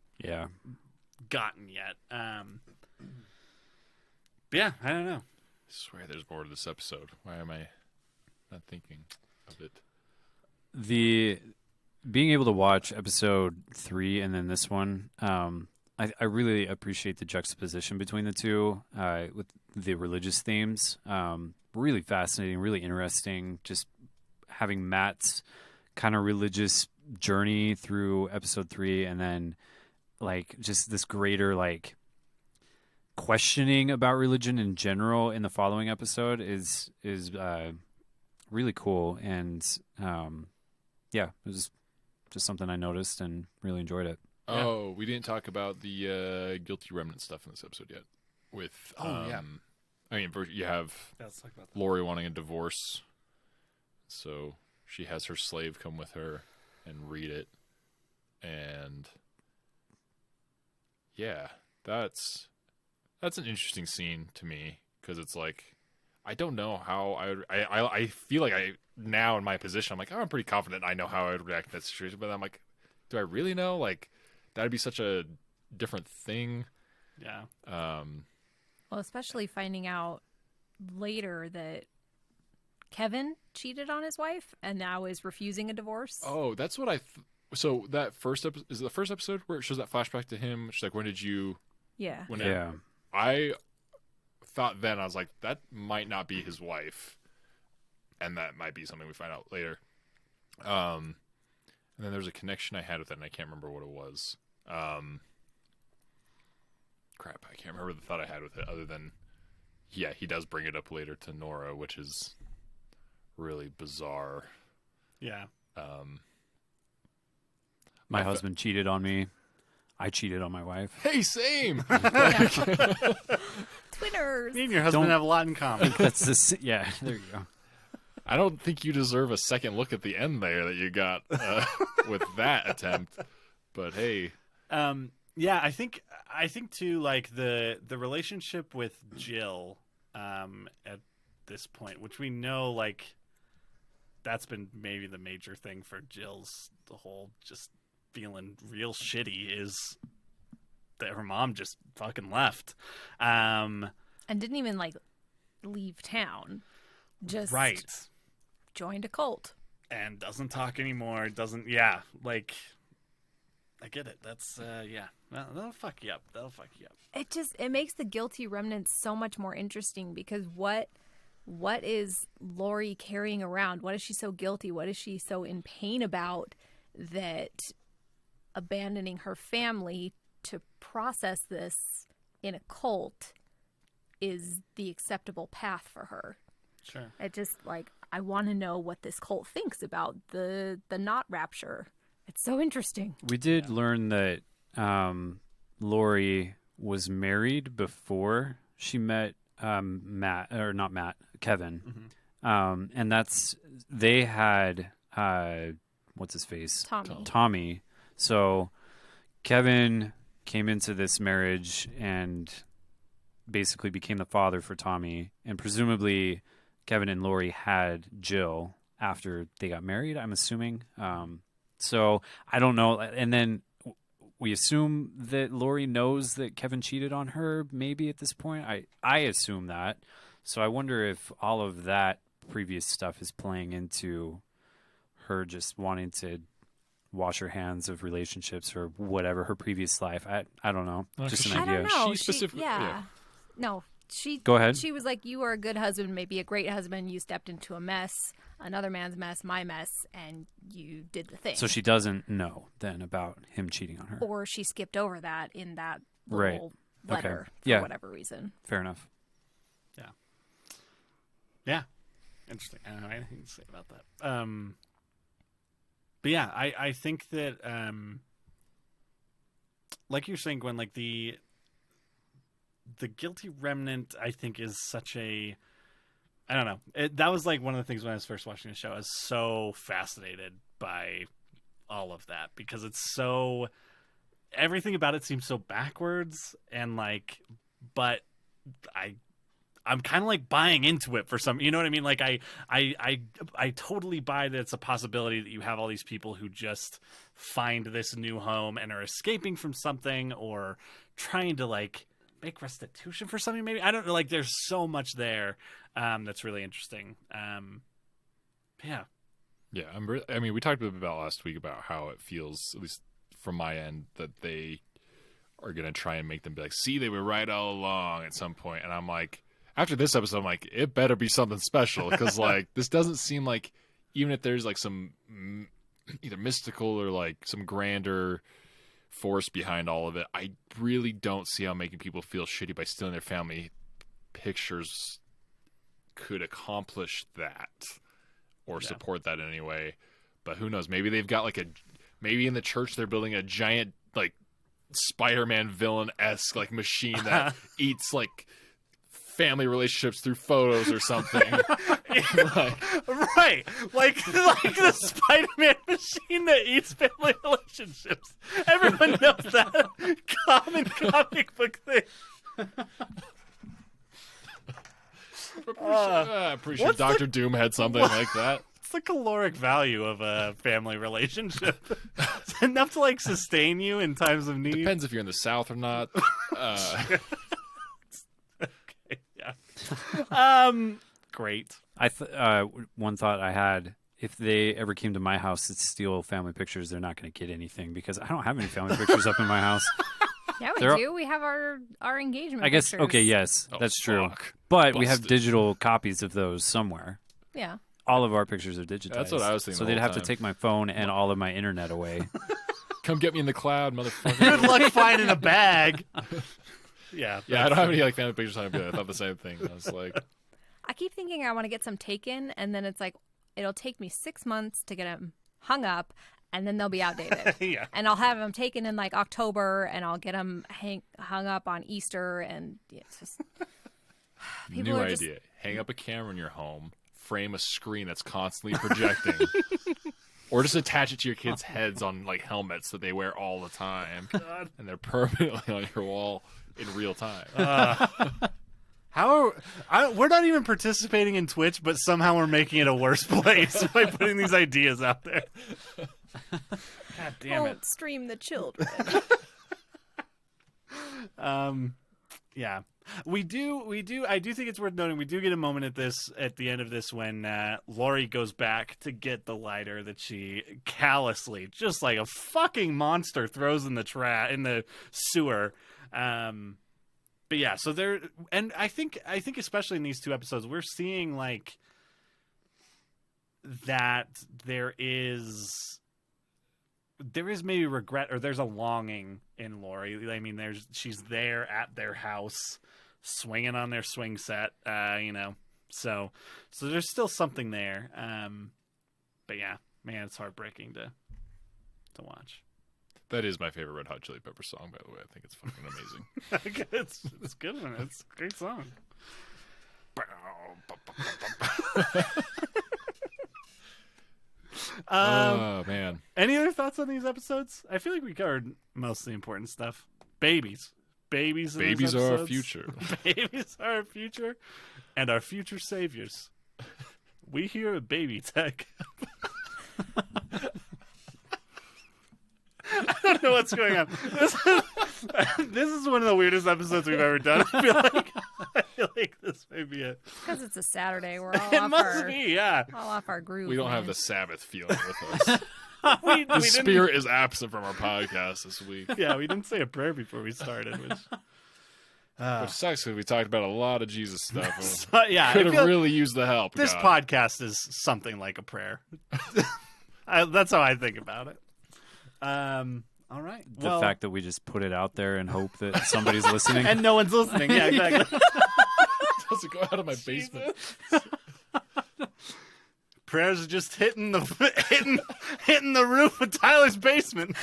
gotten yet. But yeah, I don't know. I swear there's more to this episode. Why am I not thinking of it? The being able to watch episode 3 and then this one, I really appreciate the juxtaposition between the two with the religious themes. Really fascinating, really interesting. Just having Matt's kind of religious journey through episode 3, and then like just this greater like questioning about religion in general in the following episode is really cool. And it was just something I noticed and really enjoyed it. Oh, we didn't talk about the guilty remnant stuff in this episode yet. With I mean, you have Let's talk about that. Lori wanting a divorce, so she has her slave come with her and read it, and yeah, that's an interesting scene to me, because it's like, I don't know how I feel like I now in my position I'm like, oh, I'm pretty confident I know how I would react in that situation, but I'm like, do I really know? Like, that'd be such a different thing. Yeah. Well, especially finding out later that Kevin cheated on his wife and now is refusing a divorce. Oh, that's what so that first episode, is it the first episode where it shows that flashback to him? She's like, when did you... Yeah. Yeah. I thought then, I was like, that might not be his wife. And that might be something we find out later. And then there's a connection I had with it, and I can't remember what it was. Crap, I can't remember the thought I had with it, other than, yeah, he does bring it up later to Nora, which is really bizarre. Yeah. My husband cheated on me. I cheated on my wife. Hey, same! Twitters. Me and your husband have a lot in common. That's yeah, there you go. I don't think you deserve a second look at the end there that you got with that attempt. But hey. Yeah, I think too, like the relationship with Jill at this point, which we know, like, that's been maybe the major thing for Jill's the whole just feeling real shitty, is that her mom just fucking left. And didn't even like leave town. Just right. Joined a cult. And doesn't talk anymore. Doesn't, yeah, like, I get it. That's, yeah. Well, that'll fuck you up. It makes the guilty remnants so much more interesting, because what is Lori carrying around? What is she so guilty? What is she so in pain about that abandoning her family to process this in a cult is the acceptable path for her? Sure. It just, like, I want to know what this cult thinks about the not rapture. It's so interesting. We did learn that Lori was married before she met Kevin. Mm-hmm. And they had, what's his face? Tommy. So Kevin came into this marriage and basically became the father for Tommy. And presumably Kevin and Lori had Jill after they got married, I'm assuming. So I don't know. And then we assume that Lori knows that Kevin cheated on her, maybe at this point. I assume that. So I wonder if all of that previous stuff is playing into her just wanting to wash her hands of relationships or whatever, her previous life. I don't know. Just an idea. I don't know. She specifically... Yeah. No. Go ahead. She was like, you are a good husband, maybe a great husband. You stepped into a mess, another man's mess, my mess, and you did the thing. So she doesn't know then about him cheating on her. Or she skipped over that in that Right. little letter Okay. for Yeah. whatever reason. Fair enough. Yeah. Interesting. I don't know anything to say about that. But yeah, I think that, like you're saying, Gwen, like the guilty remnant, I think, is such a, I don't know. That was like one of the things when I was first watching the show. I was so fascinated by all of that, because it's so, everything about it seems so backwards, and like, but I'm kind of like buying into it for some, you know what I mean? Like I totally buy that it's a possibility that you have all these people who just find this new home and are escaping from something, or trying to like make restitution for something, maybe. I don't know. Like, there's so much there that's really interesting. Yeah. Yeah, I mean, we talked a bit about last week about how it feels, at least from my end, that they are going to try and make them be like, see, they were right all along at some point. And I'm like, after this episode, I'm like, it better be something special, because like this doesn't seem like, even if there's like some either mystical or like some grander force behind all of it, I really don't see how making people feel shitty by stealing their family pictures could accomplish that or support that in any way. But who knows? Maybe they've got maybe in the church they're building a giant like Spider-Man villain-esque like machine that eats like family relationships through photos or something. Right, like the Spider-Man machine that eats family relationships. Everyone knows that common comic book thing. I'm pretty sure Dr. Doom had something like that. What's the caloric value of a family relationship? It's enough to like sustain you in times of need. Depends if you're in the South or not. Okay, yeah. Great. One thought I had: if they ever came to my house to steal family pictures, they're not going to get anything because I don't have any family pictures up in my house. Yeah, we They're- do. We have our engagement I guess. pictures. Okay, yes, Oh, that's true. fuck. But we have Busted. digital copies of those somewhere. Yeah. All of our pictures are digitized. That's what I was thinking So the they'd whole have to time. take my phone and all of my internet away. Come get me in the cloud, motherfucker. Good luck finding a bag. Yeah. Yeah, I don't have any like family pictures on it, but I thought the same thing. I was like, I keep thinking I want to get some taken, and then it's like it'll take me 6 months to get them hung up, and then they'll be outdated. Yeah. And I'll have them taken in like October, and I'll get them hung up on Easter, and yeah, it's just people new are just idea. Hang up a camera in your home, frame a screen that's constantly projecting. Or just attach it to your kids' heads on like helmets that they wear all the time. God. And they're permanently on your wall in real time. We're not even participating in Twitch, but somehow we're making it a worse place by putting these ideas out there. God damn it. won't stream the children. Yeah. I do think it's worth noting we do get a moment at the end of this when Lori goes back to get the lighter that she callously, just like a fucking monster, throws in the sewer. But yeah, so there, and I think especially in these two episodes, we're seeing like that there is maybe regret, or there's a longing in Lori. I mean, she's there at their house, swinging on their swing set, so there's still something there. But yeah, man, it's heartbreaking to watch. That is my favorite Red Hot Chili Pepper song, by the way. I think it's fucking amazing. It's a good one. It's a great song. Oh, man. Any other thoughts on these episodes? I feel like we covered most of the important stuff. Babies in these Babies are our episodes. future. Babies are our future, and our future saviors. We here at Baby Tech. I don't know what's going on. This is one of the weirdest episodes we've ever done. I feel like this may be it. Because it's a Saturday. We're all It off must our be, yeah. all off our groove. We don't have man. the Sabbath feeling with us. We The didn't- spirit is absent from our podcast this week. Yeah, we didn't say a prayer before we started. Which Which sucks because we talked about a lot of Jesus stuff. so, yeah, Could I have feel really used the help. this God. podcast is something like a prayer. That's how I think about it. All right. The fact that we just put it out there and hope that somebody's listening. and no one's listening. Yeah, exactly. Doesn't go out of my basement. Prayers are just hitting the roof of Tyler's basement.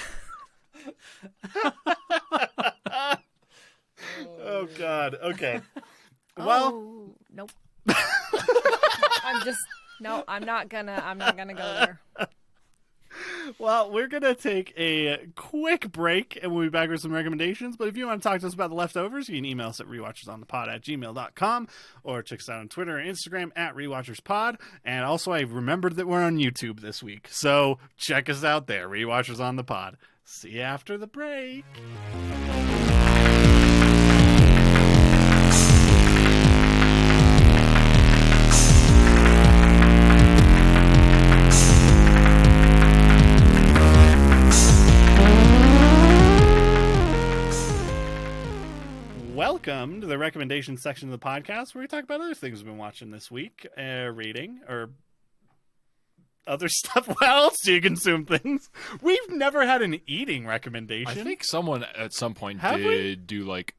Oh God. Okay. Well, Oh, nope. I'm not gonna go there. well, we're gonna take a quick break, and we'll be back with some recommendations. But if you want to talk to us about The Leftovers, you can email us at rewatchersonthepod@gmail.com, or check us out on Twitter and Instagram at rewatcherspod. And also, I remembered that we're on YouTube this week, so check us out there, Rewatchers on the Pod. See you after the break. Welcome to the recommendation section of the podcast where we talk about other things we've been watching this week, reading, or other stuff. How else do you consume things? We've never had an eating recommendation. I think someone at some point Have did we? do like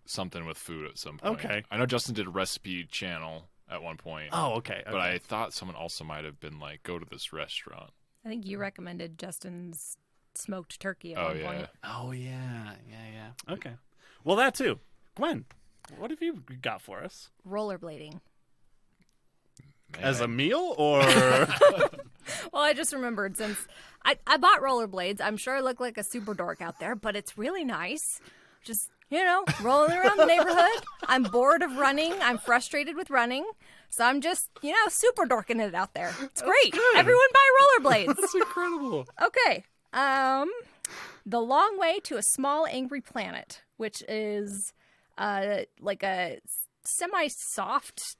something with food at some point. Okay. I know Justin did a recipe channel at one point. Oh, okay. But I thought someone also might have been like, go to this restaurant. I think you recommended Justin's smoked turkey at Oh, one yeah. point. Oh, yeah. Okay. Well, that too. Gwen, what have you got for us? Rollerblading. Man, As a meal or? Well, I just remembered since I bought rollerblades. I'm sure I look like a super dork out there, but it's really nice. Just, rolling around the neighborhood. I'm bored of running. I'm frustrated with running. So I'm just, super dorking it out there. It's great. Everyone buy rollerblades. That's incredible. Okay. The Long Way to a Small Angry Planet, which is like a semi-soft,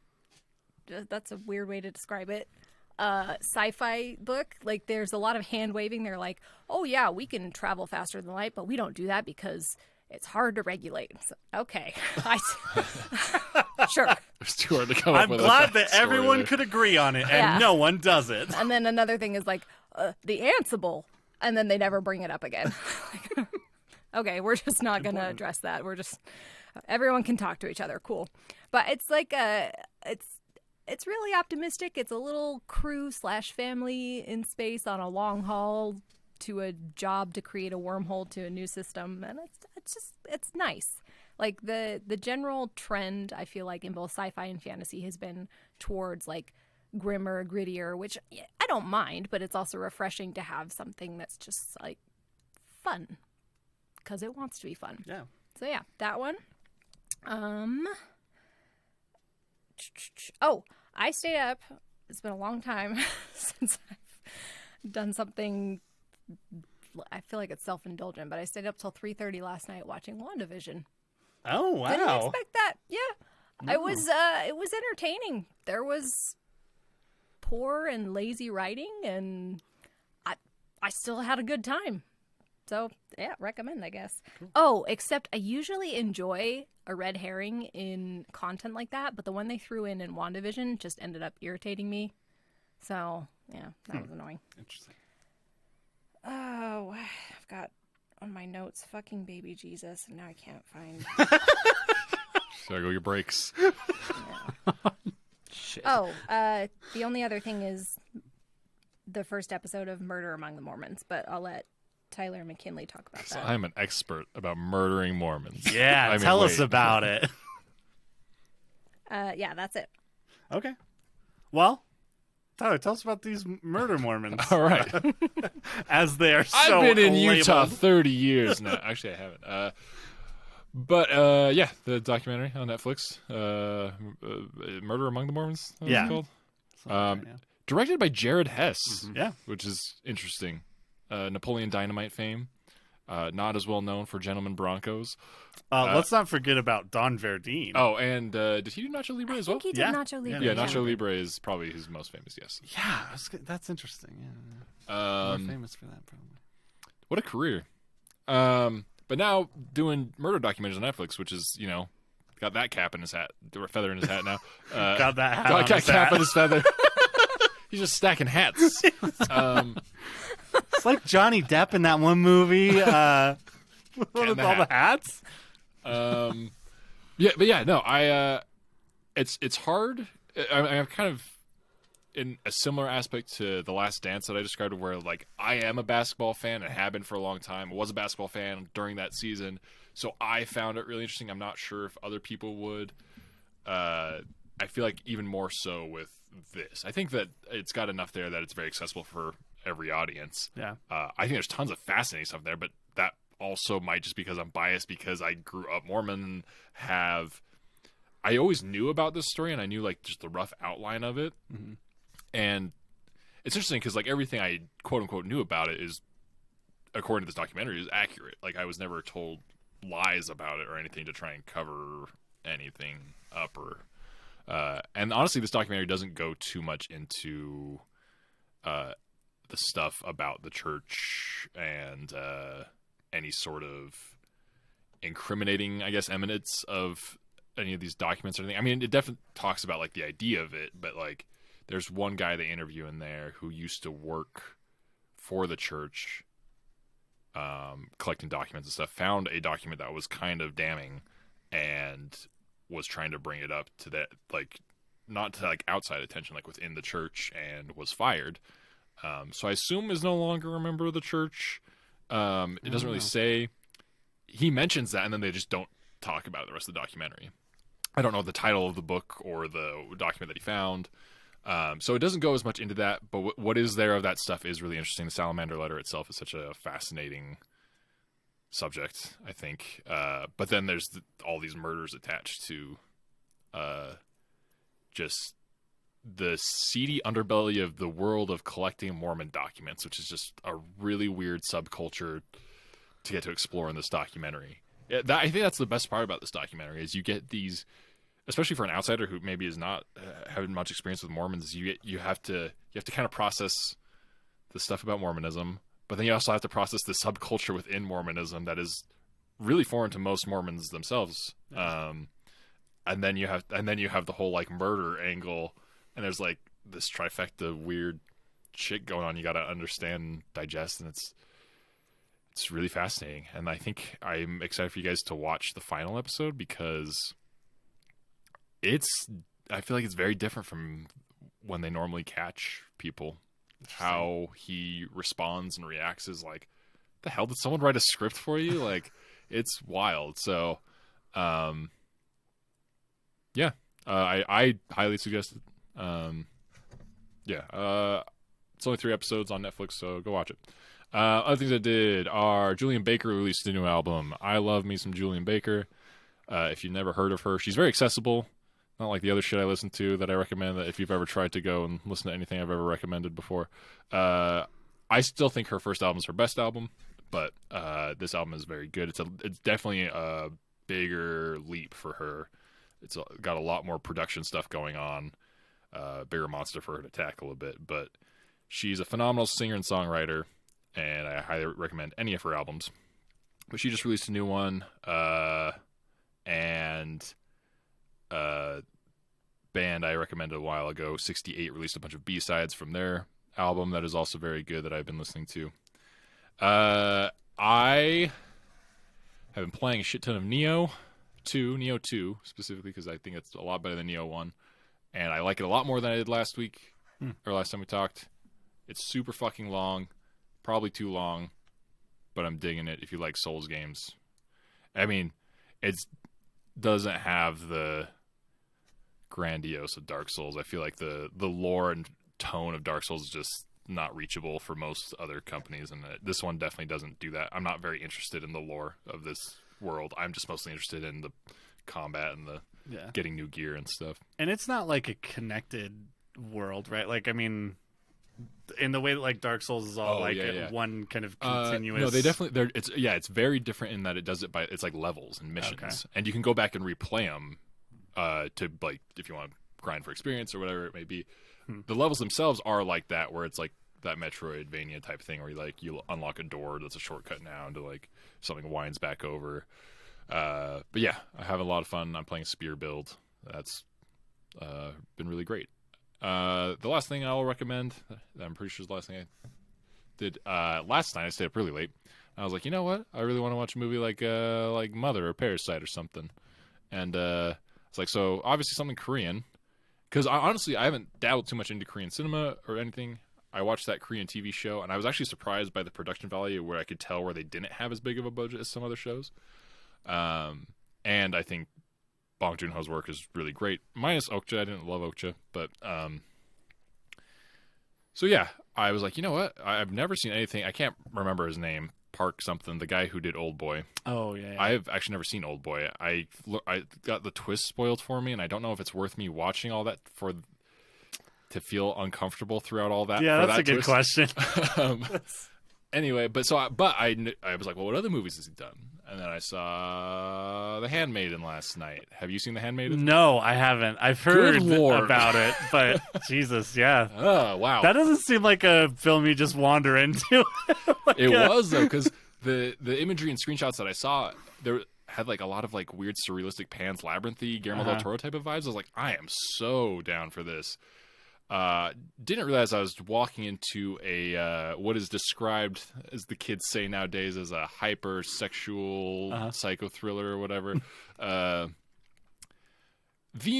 that's a weird way to describe it, sci-fi book. Like, there's a lot of hand waving. They're like, oh yeah, we can travel faster than light, but we don't do that because it's hard to regulate. So, okay. Sure. It's too hard to come up I'm with. glad that everyone could agree on it, and Yeah. no one does it. And then another thing is like, the Ansible, and then they never bring it up again. Okay, we're just not going to address that. We're just, everyone can talk to each other. Cool. But it's like, it's really optimistic. It's a little crew / family in space on a long haul to a job to create a wormhole to a new system. And it's nice. Like the general trend, I feel like, in both sci-fi and fantasy has been towards like grimmer, grittier, which I don't mind, but it's also refreshing to have something that's just like fun because it wants to be fun. Yeah. So yeah, that one. Oh, I stayed up. It's been a long time since I've done something. I feel like it's self-indulgent, but I stayed up till 3:30 last night watching WandaVision. Oh, wow. Didn't expect that. Yeah, it was entertaining. There was poor and lazy writing, and I still had a good time. So yeah, recommend, I guess. Oh, except I usually enjoy a red herring in content like that, but the one they threw in WandaVision just ended up irritating me. So yeah, that was annoying. Interesting. Oh, I've got on my notes fucking baby Jesus, and now I can't find. Gotta go get breaks. Shit. Oh, the only other thing is the first episode of Murder Among the Mormons, but I'll let Tyler McKinley talk about So that. I'm an expert about murdering Mormons. Yeah, I mean, tell us wait. about it. Yeah, that's it. Okay. Well, Tyler, tell us about these murder Mormons. All right. As they are so I've been in labeled. Utah 30 years now. Actually, I haven't. But yeah, the documentary on Netflix, Murder Among the Mormons, that was Yeah. called. Something, yeah. Directed by Jared Hess, Yeah. which is interesting. Napoleon Dynamite fame. Not as well known for Gentlemen Broncos. Let's not forget about Don Verdine. Oh, and did he do Nacho Libre as I well? think he did Yeah. Nacho Libre. Yeah, Nacho Libre is probably his most famous, yes. Yeah, that's interesting. Yeah. More famous for that, probably. What a career. But now doing murder documentaries on Netflix, which is, got that cap in his hat, or feather in his hat now. Got that hat Got on that his cap hat. in his feather. He's just stacking hats. It's like Johnny Depp in that one movie. With all the the hats. Yeah, but yeah, no, it's hard. I'm kind of in a similar aspect to The Last Dance that I described, where like I am a basketball fan and have been for a long time. I was a basketball fan during that season, so I found it really interesting. I'm not sure if other people would. I feel like even more so with this. I think that it's got enough there that it's very accessible for every audience. Yeah. I think there's tons of fascinating stuff there, but that also might just because I'm biased because I grew up Mormon and I always knew about this story and I knew like just the rough outline of it. Mm-hmm. And it's interesting because like everything I quote unquote knew about it is, according to this documentary, is accurate. Like I was never told lies about it or anything to try and cover anything up or and honestly this documentary doesn't go too much into the stuff about the church and any sort of incriminating, I guess, eminence of any of these documents or anything. I mean, it definitely talks about like the idea of it, but like there's one guy they interview in there who used to work for the church, collecting documents and stuff, found a document that was kind of damning and was trying to bring it up to that, like, not to like outside attention, like within the church, and was fired. So I assume is no longer a member of the church. It doesn't really say. He mentions that, and then they just don't talk about it the rest of the documentary. I don't know the title of the book or the document that he found. So it doesn't go as much into that, but what is there of that stuff is really interesting. The Salamander letter itself is such a fascinating subject, I think. But then there's all these murders attached to just the seedy underbelly of the world of collecting Mormon documents, which is just a really weird subculture to get to explore in this documentary. I think that's the best part about this documentary is you get these, especially for an outsider who maybe is not having much experience with Mormons. You have to kind of process the stuff about Mormonism, but then you also have to process the subculture within Mormonism that is really foreign to most Mormons themselves. And then you have the whole like murder angle, and there's like this trifecta of weird shit going on you got to understand and digest, and it's really fascinating. And I think I'm excited for you guys to watch the final episode because I feel like it's very different from when they normally catch people. How he responds and reacts is like, the hell, did someone write a script for you? Like, it's wild. So, I highly suggest it. It's only 3 episodes on Netflix, so go watch it. Other things I did are Julian Baker released a new album. I love me some Julian Baker. If you've never heard of her, she's very accessible. Not like the other shit I listen to that I recommend that if you've ever tried to go and listen to anything I've ever recommended before. I still think her first album is her best album, but this album is very good. It's definitely a bigger leap for her. It's got a lot more production stuff going on, bigger monster for her to tackle a bit. But she's a phenomenal singer and songwriter, and I highly recommend any of her albums. But she just released a new one, and band I recommended a while ago, 68, released a bunch of B-sides from their album that is also very good that I've been listening to. I have been playing a shit ton of Neo 2 specifically because I think it's a lot better than Neo 1, and I like it a lot more than I did last week or last time we talked. It's super fucking long, probably too long, but I'm digging it if you like Souls games. I mean, it doesn't have the grandiose of Dark Souls. I feel like the lore and tone of Dark Souls is just not reachable for most other companies, and this one definitely doesn't do that. I'm not very interested in the lore of this world. I'm just mostly interested in the combat and the getting new gear and stuff. And it's not like a connected world, right? Like, I mean, in the way that like Dark Souls is all one kind of continuous. No, they definitely. It's very different in that it does it by it's like levels and missions, and you can go back and replay them to like if you want to grind for experience or whatever it may be. The levels themselves are like that, where it's like that Metroidvania type thing, where you unlock a door that's a shortcut now into like something winds back over. But yeah, I have a lot of fun. I'm playing a spear build. That's been really great. The last thing I'll recommend, I'm pretty sure is the last thing I did last night. I stayed up really late. I was like, you know what? I really want to watch a movie like Mother or Parasite or something. And it's like, so obviously something Korean. Because honestly, I haven't dabbled too much into Korean cinema or anything. I watched that Korean TV show, and I was actually surprised by the production value, where I could tell where they didn't have as big of a budget as some other shows. And I think Bong Joon-ho's work is really great. Minus Okja. I didn't love Okja. But, so yeah, I was like, you know what? I've never seen anything. I can't remember his name. Park something, the guy who did Old Boy. Oh, yeah. I've actually never seen Old Boy. I got the twist spoiled for me, and I don't know if it's worth me watching all that to feel uncomfortable throughout all that. Yeah, that's that a good question. Anyway, but I was like, well, what other movies has he done? And then I saw The Handmaiden last night. Have you seen The Handmaiden? No, I haven't. I've heard about it, but Jesus, yeah. Oh, wow. That doesn't seem like a film you just wander into. It was, though, because the imagery and screenshots that I saw, there had like a lot of like weird surrealistic pans, labyrinthy, Guillermo del Toro type of vibes. I was like, I am so down for this. Didn't realize I was walking into a what is described, as the kids say nowadays, as a hyper-sexual psycho thriller or whatever. The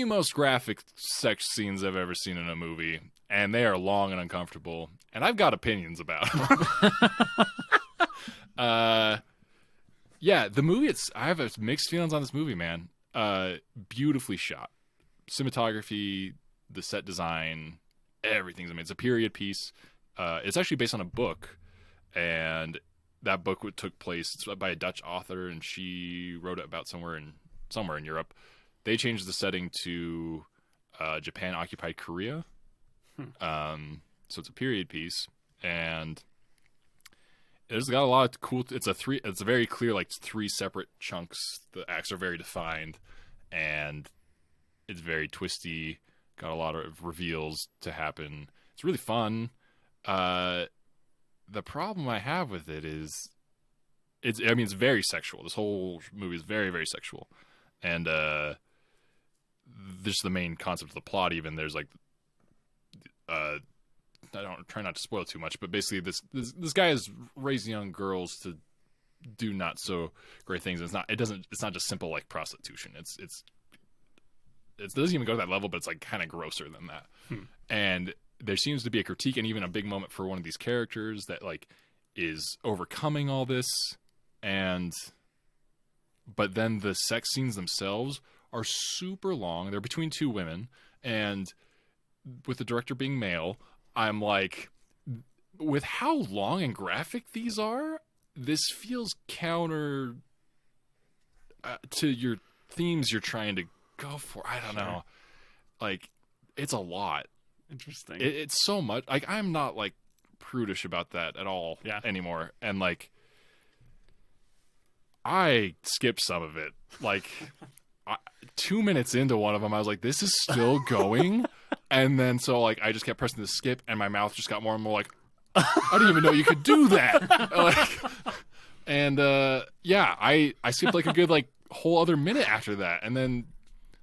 most graphic sex scenes I've ever seen in a movie, and they are long and uncomfortable, and I've got opinions about them. Yeah, the movie, I have mixed feelings on this movie, man. Beautifully shot. Cinematography, the set design, everything's amazing. It's a period piece. It's actually based on a book, and that book took place, it's by a Dutch author, and she wrote it about somewhere in Europe. They changed the setting to Japan occupied Korea. So it's a period piece, and it's got a lot of cool. It's a very clear, like, 3 separate chunks. The acts are very defined, and it's very twisty. Got a lot of reveals to happen. It's really fun. The problem I have with it is, it's very sexual. This whole movie is very, very sexual, and this is the main concept of the plot. Even there's like, I don't try not to spoil too much, but basically this guy is raising young girls to do not so great things. It's not just simple like prostitution. It doesn't even go to that level, but it's like kind of grosser than that. And there seems to be a critique and even a big moment for one of these characters that like is overcoming all this, but then the sex scenes themselves are super long. They're between 2 women, and with the director being male, I'm like, with how long and graphic these are, this feels counter to your themes you're trying to go for. I don't know. Like, it's a lot. Interesting. It's so much. Like, I'm not like prudish about that at all anymore. And like, I skipped some of it. Like, 2 minutes into one of them, I was like, this is still going. And then so like I just kept pressing the skip, and my mouth just got more and more like, I didn't even know you could do that. I skipped like a good like whole other minute after that, and then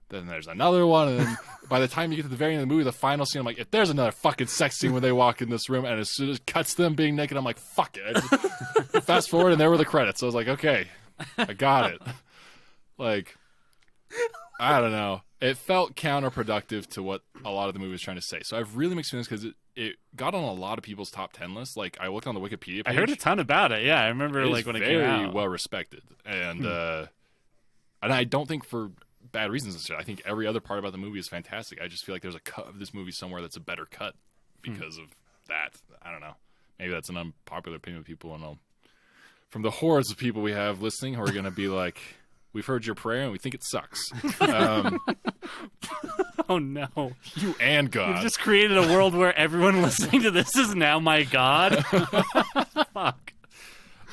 there's another one, and then by the time you get to the very end of the movie, the final scene, I'm like, if there's another fucking sex scene when they walk in this room, and as soon as it cuts them being naked, I'm like, fuck it. I just fast forward, and there were the credits. So I was like, okay, I got it. Like, I don't know. It felt counterproductive to what a lot of the movie was trying to say. So I have really mixed feelings because it got on a lot of people's top 10 lists. Like, I looked on the Wikipedia page. I heard a ton about it. Yeah, I remember like when it came out. Very well respected, and I don't think for bad reasons and shit. I think every other part about the movie is fantastic. I just feel like there's a cut of this movie somewhere that's a better cut because of that. I don't know. Maybe that's an unpopular opinion with people, and from the hordes of people we have listening who are going to be like, we've heard your prayer and we think it sucks. Oh no. You and God. You've just created a world where everyone listening to this is now my God. Fuck.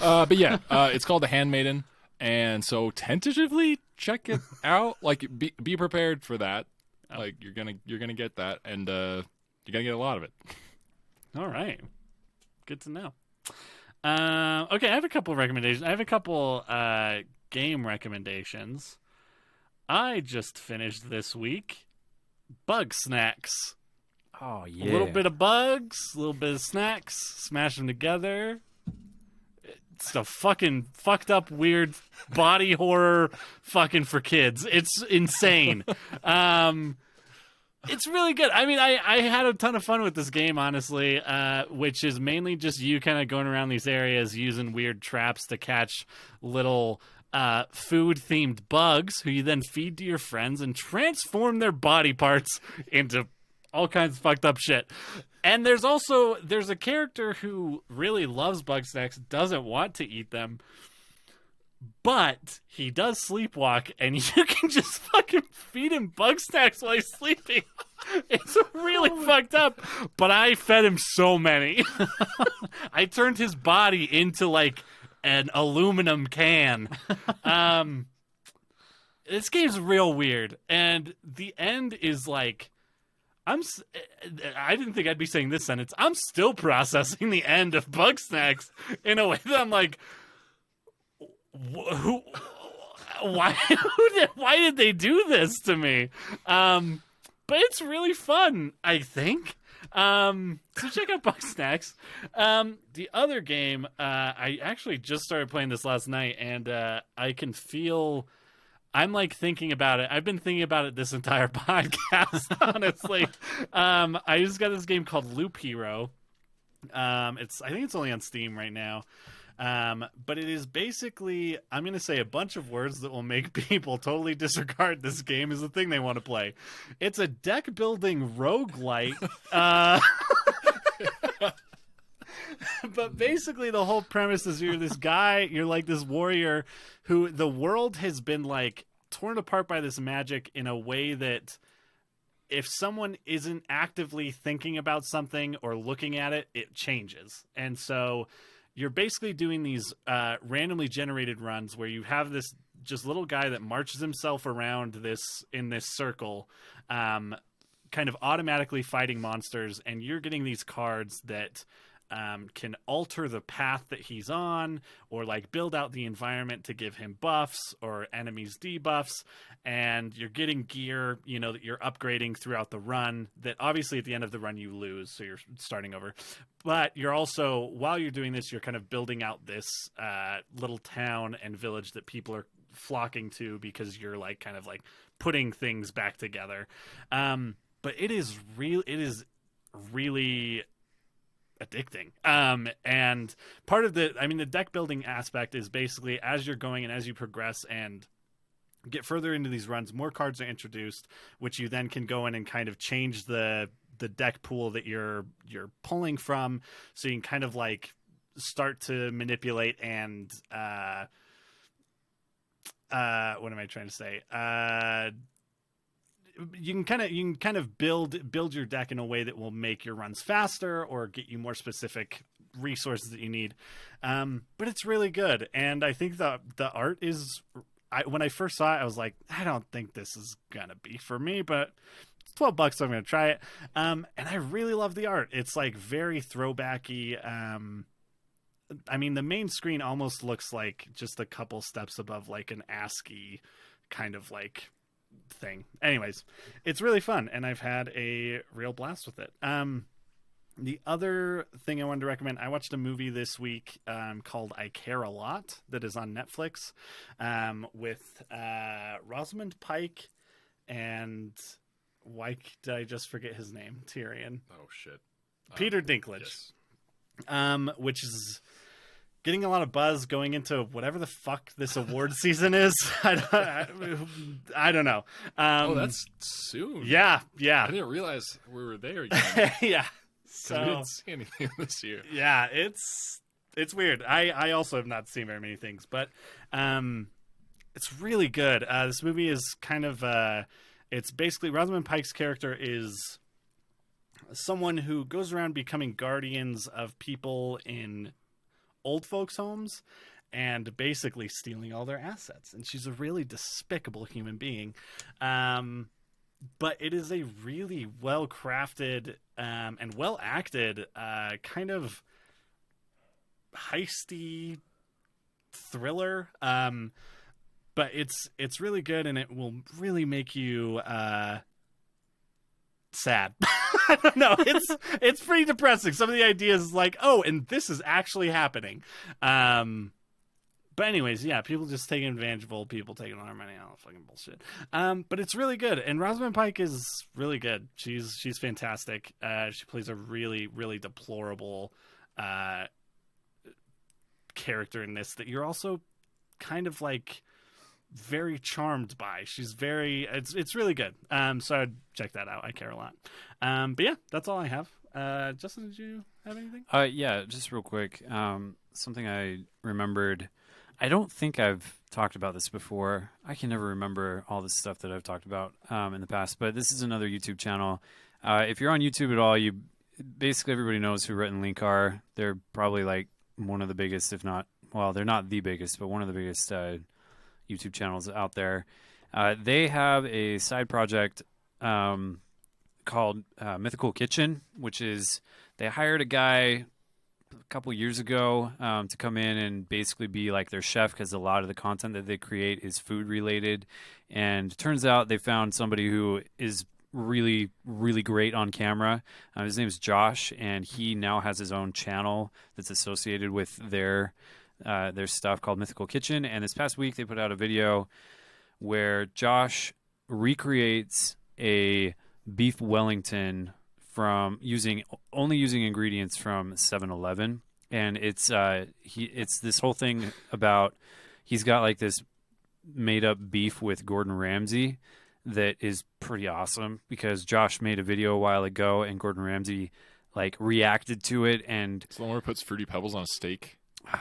But yeah, it's called The Handmaiden, and so tentatively check it out. Like, be prepared for that. Oh. Like, you're gonna get that, and you're gonna get a lot of it. All right. Good to know. Okay, I have a couple recommendations. I have a couple game recommendations. I just finished this week Bug Snacks. Oh, yeah. A little bit of bugs, a little bit of snacks, smash them together. It's a fucking fucked up, weird body horror fucking for kids. It's insane. It's really good. I mean, I had a ton of fun with this game, honestly, which is mainly just you kind of going around these areas using weird traps to catch little food-themed bugs who you then feed to your friends and transform their body parts into all kinds of fucked up shit. And there's a character who really loves bug snacks, doesn't want to eat them, but he does sleepwalk, and you can just fucking feed him bug snacks while he's sleeping. It's really fucked up, but I fed him so many. I turned his body into like an aluminum can. This game's real weird, and the end is like, I didn't think I'd be saying this sentence. I'm still processing the end of Bug Snacks in a way that I'm like, why did they do this to me? But it's really fun, I think. So check out Bug Snacks. The other game, I actually just started playing this last night, and I can feel, I'm like thinking about it. I've been thinking about it this entire podcast, honestly. I just got this game called Loop Hero. I think it's only on Steam right now. But it is basically, I'm going to say a bunch of words that will make people totally disregard this game as the thing they want to play. It's a deck building roguelite. But basically the whole premise is you're this guy, you're like this warrior who the world has been like torn apart by this magic in a way that if someone isn't actively thinking about something or looking at it, it changes. And so you're basically doing these randomly generated runs where you have this just little guy that marches himself around in this circle, kind of automatically fighting monsters, and you're getting these cards that can alter the path that he's on, or like build out the environment to give him buffs or enemies debuffs. And you're getting gear, that you're upgrading throughout the run, that obviously at the end of the run you lose, so you're starting over. But you're also, while you're doing this, you're kind of building out this little town and village that people are flocking to, because you're like kind of like putting things back together. But it is really addicting. And part of the deck building aspect is basically as you're going and as you progress and get further into these runs, more cards are introduced, which you then can go in and kind of change the deck pool that you're pulling from, so you can kind of like start to manipulate and what am I trying to say? You can kind of build your deck in a way that will make your runs faster or get you more specific resources that you need. But it's really good, and I think the art is. When I first saw it, I was like, I don't think this is gonna be for me, but it's $12, so I'm gonna try it. And I really love the art. It's like very throwbacky. The main screen almost looks like just a couple steps above like an ASCII kind of like thing. Anyways, it's really fun, and I've had a real blast with it. The other thing I wanted to recommend, I watched a movie this week called I Care a Lot that is on Netflix, with Rosamund Pike and why did I just forget his name? Tyrion. Oh shit. Peter Dinklage. Yes. Which is getting a lot of buzz going into whatever the fuck this award season is. I don't know. Oh, that's soon. Yeah. I didn't realize we were there again. Yeah. So I didn't see anything this year. Yeah, it's weird. I also have not seen very many things, but it's really good. This movie is kind of it's basically Rosamund Pike's character is someone who goes around becoming guardians of people in old folks' homes and basically stealing all their assets. And she's a really despicable human being. But it is a really well-crafted and well-acted kind of heisty thriller. But it's really good, and it will really make you sad. I don't know. It's pretty depressing. Some of the ideas like, oh, and this is actually happening. But anyways, yeah, people just taking advantage of old people, taking all our money, all fucking bullshit. But it's really good, and Rosamund Pike is really good. She's fantastic. She plays a really, really deplorable character in this that you're also kind of like very charmed by. It's really good. So I'd check that out. I Care a Lot. But yeah, that's all I have. Justin, did you have anything? Yeah, just real quick. Something I remembered. I don't think I've talked about this before. I can never remember all the stuff that I've talked about in the past, but this is another YouTube channel. If you're on YouTube at all, basically everybody knows who Rhett and Link are. They're probably like one of the biggest, if not, well, they're not the biggest, but one of the biggest YouTube channels out there. They have a side project called Mythical Kitchen, which is they hired a guy a couple years ago to come in and basically be like their chef, because a lot of the content that they create is food related. And turns out they found somebody who is really, really great on camera. His name is Josh, and he now has his own channel that's associated with their stuff called Mythical Kitchen. And this past week they put out a video where Josh recreates a beef Wellington from using ingredients from 7-Eleven, and it's this whole thing about he's got like this made up beef with Gordon Ramsay that is pretty awesome, because Josh made a video a while ago and Gordon Ramsay like reacted to it. And it's the one where he puts Fruity Pebbles on a steak.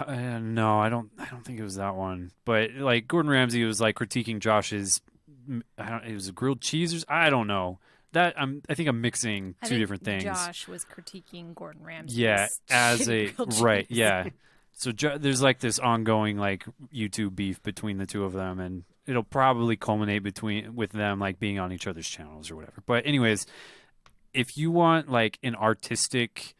No, I don't think it was that one. But like Gordon Ramsay was like critiquing Josh's, it was grilled cheese. I don't know. that I think I'm mixing I two think different things. Josh was critiquing Gordon Ramsay's Yeah, as a grilled right, cheese. yeah. So there's like this ongoing like YouTube beef between the two of them, and it'll probably culminate with them like being on each other's channels or whatever. But anyways, if you want like an artistic,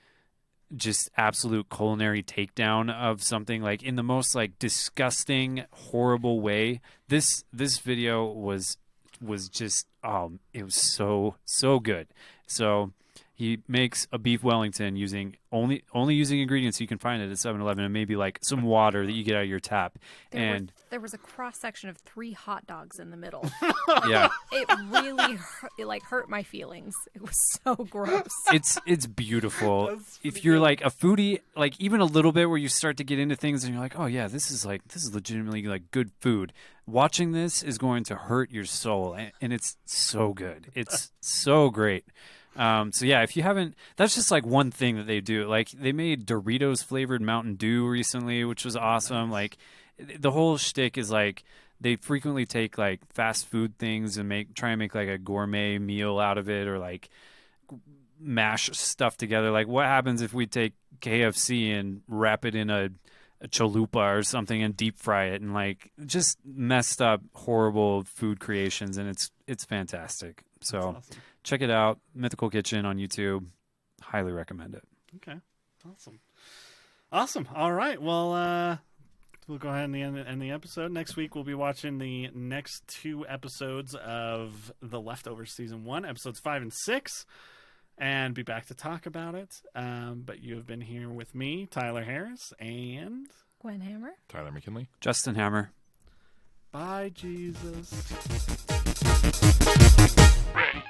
just absolute culinary takedown of something like in the most like disgusting, horrible way, this video was just it was so good. So he makes a beef Wellington using only using ingredients you can find it at 7-Eleven and maybe like some water that you get out of your tap. There was a cross section of 3 hot dogs in the middle. Yeah, It really hurt my feelings. It was so gross. it's beautiful. If you're like a foodie, like even a little bit where you start to get into things and you're like, oh yeah, this is legitimately like good food. Watching this is going to hurt your soul, and it's so good. It's so great. So yeah, if you haven't, that's just like one thing that they do. Like they made Doritos flavored Mountain Dew recently, which was awesome. Like the whole shtick is like they frequently take like fast food things and try and make like a gourmet meal out of it, or like mash stuff together. Like what happens if we take KFC and wrap it in a chalupa or something and deep fry it, and like just messed up horrible food creations, and it's fantastic. So awesome. Check it out, Mythical Kitchen on YouTube. Highly recommend it. Okay, awesome. All right, well, we'll go ahead and end the episode. Next week we'll be watching the next 2 episodes of The Leftovers Season 1, episodes 5 and 6, and be back to talk about it. But you have been here with me, Tyler Harris, and Gwen Hammer. Tyler McKinley. Justin Hammer. bye, Jesus. Ready.